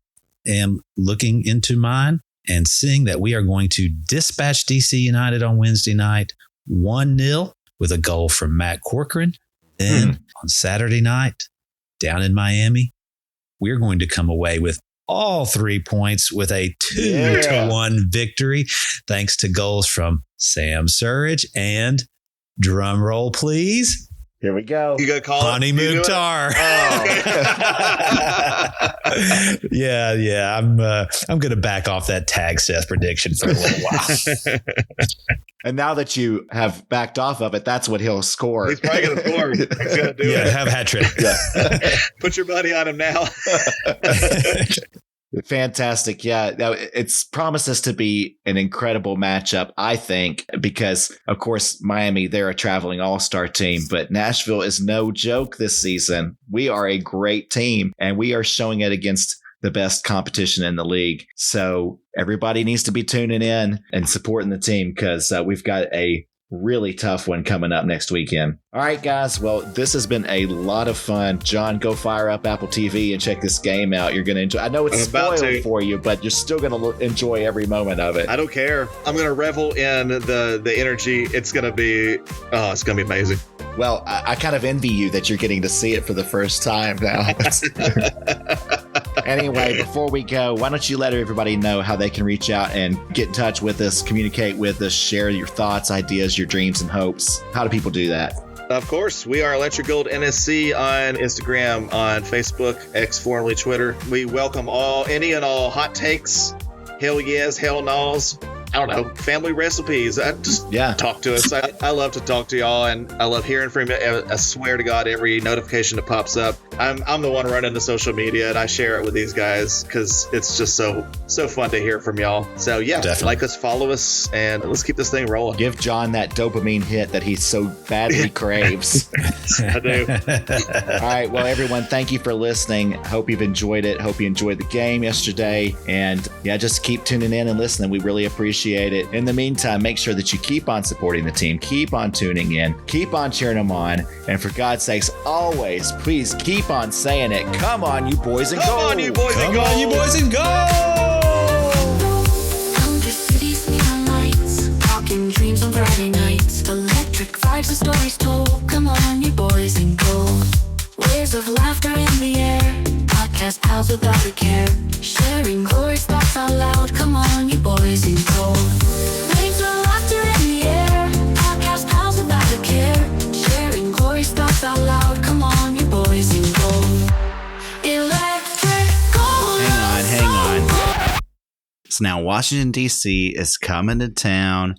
am looking into mine and seeing that we are going to dispatch DC United on Wednesday night 1-0 with a goal from Matt Corcoran. Then on Saturday night down in Miami, we're going to come away with all 3 points with a 2-1 victory, thanks to goals from Sam Surridge and, drum roll please, here we go. You gonna call Hany Mukhtar. Yeah. I'm gonna back off that tag Seth prediction for a little while. And now that you have backed off of it, that's what he'll score. He's probably gonna score. He's gonna do it. Have a hat trick. Put your money on him now. Fantastic. Yeah, it's promises to be an incredible matchup, I think, because, of course, Miami, they're a traveling all-star team, but Nashville is no joke this season. We are a great team, and we are showing it against the best competition in the league. So everybody needs to be tuning in and supporting the team because we've got a really tough one coming up next weekend. All right, guys. Well, this has been a lot of fun. John, go fire up Apple TV and check this game out. You're going to enjoy. I know it's spoiled for you, but you're still going to enjoy every moment of it. I don't care. I'm going to revel in the energy. It's going to be amazing. Well, I kind of envy you that you're getting to see it for the first time now. Anyway, before we go, why don't you let everybody know how they can reach out and get in touch with us, communicate with us, share your thoughts, ideas, your dreams, and hopes. How do people do that? Of course, we are Electric Gold NSC on Instagram, on Facebook, X formerly Twitter. We welcome any and all hot takes, hell yes, hell no's. I don't know, family recipes. Just talk to us. I love to talk to y'all, and I love hearing from you. I swear to God, every notification that pops up, I'm the one running the social media, and I share it with these guys because it's just so fun to hear from y'all. So yeah, Definitely. like us, follow us, and let's keep this thing rolling. Give John that dopamine hit that he so badly craves. I do. All right. Well, everyone, thank you for listening. Hope you've enjoyed it. Hope you enjoyed the game yesterday. And yeah, just keep tuning in and listening. We really appreciate it. In the meantime, make sure that you keep on supporting the team. Keep on tuning in. Keep on cheering them on. And for God's sakes, always, please keep on saying it. Come on, you boys and go. Come on, you boys and go. Come on, you boys and go. Cities, neon lights, talking dreams on Friday nights, electric vibes and stories told. Come on, you boys and go. Waves of laughter in the air, podcast pals without a care, sharing glorious thoughts out loud. Come on, you boys and go. Waves of laughter in the air, podcast pals without a care, sharing glorious thoughts out loud. Come on, you boys and go. Hang on. So now Washington, D.C. is coming to town.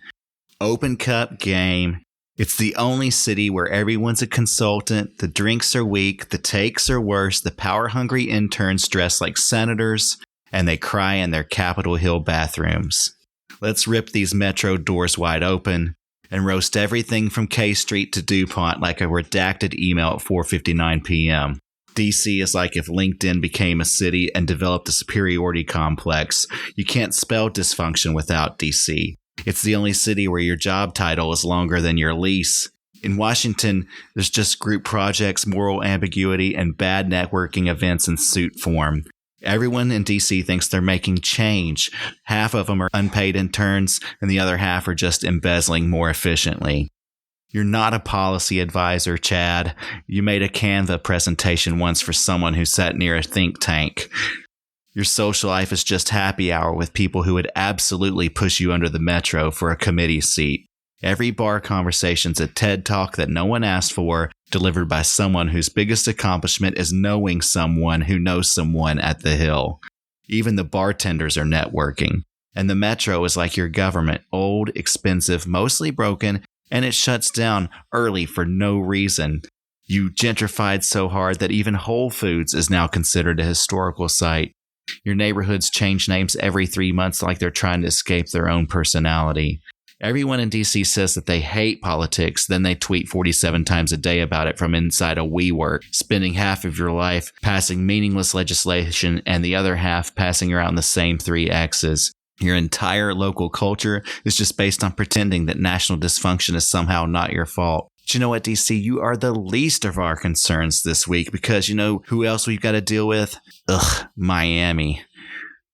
Open Cup game. It's the only city where everyone's a consultant. The drinks are weak. The takes are worse. The power-hungry interns dress like senators, and they cry in their Capitol Hill bathrooms. Let's rip these metro doors wide open and roast everything from K Street to DuPont like a redacted email at 4:59 p.m. DC is like if LinkedIn became a city and developed a superiority complex. You can't spell dysfunction without DC. It's the only city where your job title is longer than your lease. In Washington, there's just group projects, moral ambiguity, and bad networking events in suit form. Everyone in DC thinks they're making change. Half of them are unpaid interns, and the other half are just embezzling more efficiently. You're not a policy advisor, Chad. You made a Canva presentation once for someone who sat near a think tank. Your social life is just happy hour with people who would absolutely push you under the metro for a committee seat. Every bar conversation's a TED Talk that no one asked for, delivered by someone whose biggest accomplishment is knowing someone who knows someone at the Hill. Even the bartenders are networking. And the metro is like your government, old, expensive, mostly broken, and it shuts down early for no reason. You gentrified so hard that even Whole Foods is now considered a historical site. Your neighborhoods change names every 3 months like they're trying to escape their own personality. Everyone in DC says that they hate politics, then they tweet 47 times a day about it from inside a WeWork, spending half of your life passing meaningless legislation and the other half passing around the same 3 X's. Your entire local culture is just based on pretending that national dysfunction is somehow not your fault. But you know what, DC? You are the least of our concerns this week because you know who else we've got to deal with? Miami.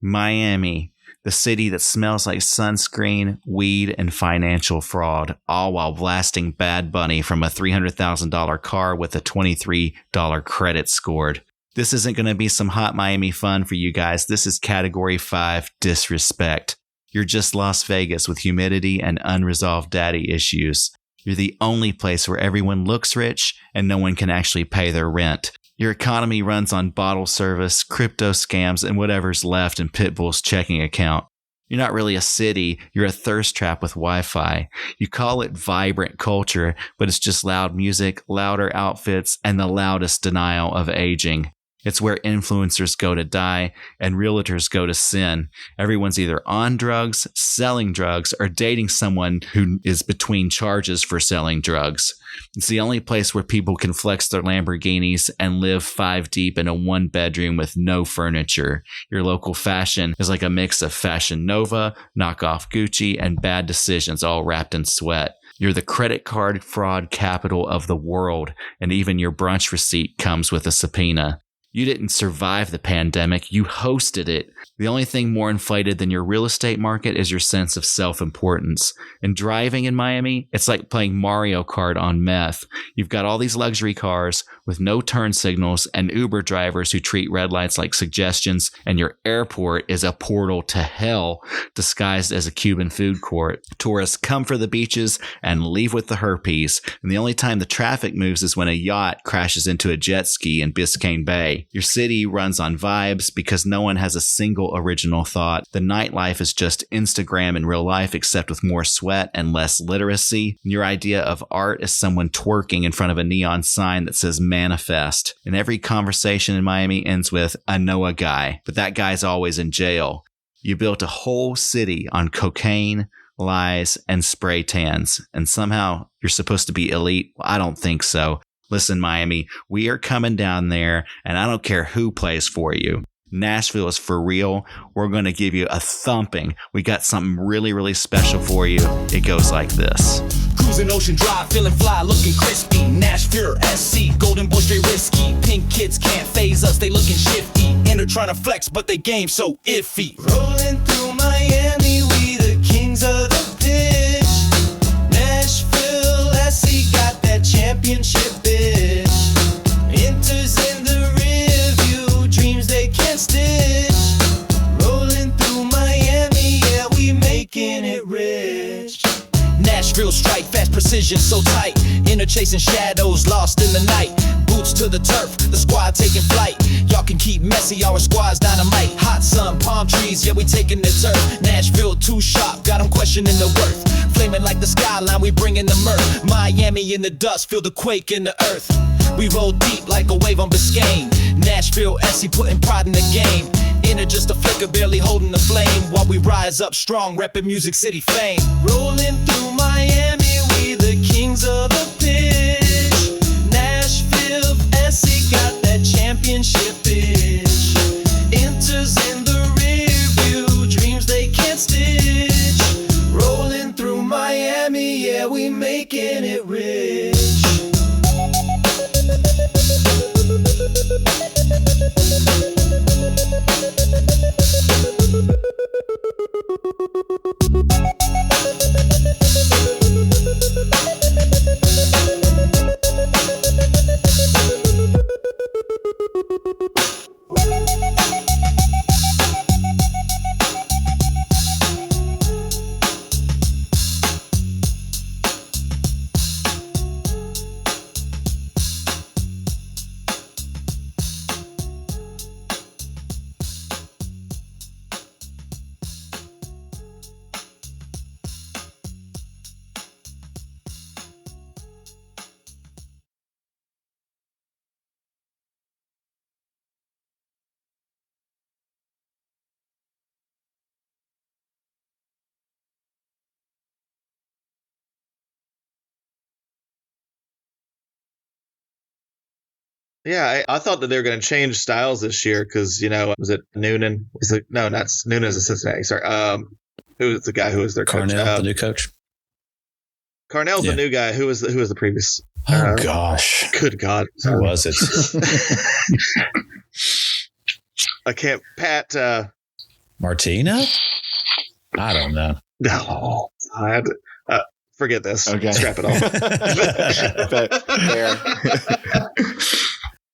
Miami, the city that smells like sunscreen, weed, and financial fraud, all while blasting Bad Bunny from a $300,000 car with a $23 credit scored. This isn't going to be some hot Miami fun for you guys. This is Category 5 disrespect. You're just Las Vegas with humidity and unresolved daddy issues. You're the only place where everyone looks rich and no one can actually pay their rent. Your economy runs on bottle service, crypto scams, and whatever's left in Pitbull's checking account. You're not really a city, you're a thirst trap with Wi-Fi. You call it vibrant culture, but it's just loud music, louder outfits, and the loudest denial of aging. It's where influencers go to die and realtors go to sin. Everyone's either on drugs, selling drugs, or dating someone who is between charges for selling drugs. It's the only place where people can flex their Lamborghinis and live 5 deep in a 1-bedroom with no furniture. Your local fashion is like a mix of Fashion Nova, knockoff Gucci, and bad decisions all wrapped in sweat. You're the credit card fraud capital of the world, and even your brunch receipt comes with a subpoena. You didn't survive the pandemic, you hosted it. The only thing more inflated than your real estate market is your sense of self-importance. And driving in Miami, it's like playing Mario Kart on meth. You've got all these luxury cars with no turn signals and Uber drivers who treat red lights like suggestions, and your airport is a portal to hell disguised as a Cuban food court. Tourists come for the beaches and leave with the herpes, and the only time the traffic moves is when a yacht crashes into a jet ski in Biscayne Bay. way. Your city runs on vibes because no one has a single original thought. The nightlife is just Instagram in real life, except with more sweat and less literacy. Your idea of art is someone twerking in front of a neon sign that says manifest. And every conversation in Miami ends with, I know a guy, but that guy's always in jail. You built a whole city on cocaine, lies, and spray tans, and somehow you're supposed to be elite. Well, I don't think so. Listen, Miami, we are coming down there, and I don't care who plays for you. Nashville is for real. We're going to give you a thumping. We got something really, really special for you. It goes like this. Cruising Ocean Drive, feeling fly, looking crispy. Nashville, SC, Golden Boy, straight risky. Pink kids can't phase us, they looking shifty. Inner trying to flex, but they game so iffy. Rolling through Miami, we the kings of the pitch. Nashville, SC got that championship bitch. Enters in the rear view, dreams they can't stitch. Rolling through Miami, yeah, we making it rich. Nashville strike, fast precision so tight. Inner chasing shadows, lost in the night. Boots to the turf, the squad taking flight. Y'all can keep messy, our squad's dynamite. Hot sun, palm trees, yeah, we taking the turf. Nashville too sharp, got them questioning the worth. Flaming like the skyline, we bringing the mirth. Miami in the dust, feel the quake in the earth. We roll deep like a wave on Biscayne. Nashville, SC putting pride in the game. Inner just a flicker, barely holding the flame. While we rise up strong, repping Music City fame. Rolling through Miami, we the kings of the pitch. Nashville, SC got that championship bitch. Enters in the rear view, dreams they can't stitch. Rolling through Miami, yeah, we making it rich. Yeah, I thought that they were going to change styles this year because, was it Noonan? No, not Noonan's a Cincinnati. Sorry. Who was the guy who was their coach? Carnell, the new coach. Carnell's the new guy. Who was the previous? Oh, gosh. Good God. Who was it? I can't. Pat. Martino? I don't know. No. Forget this. Okay. Scrap it all. Fair.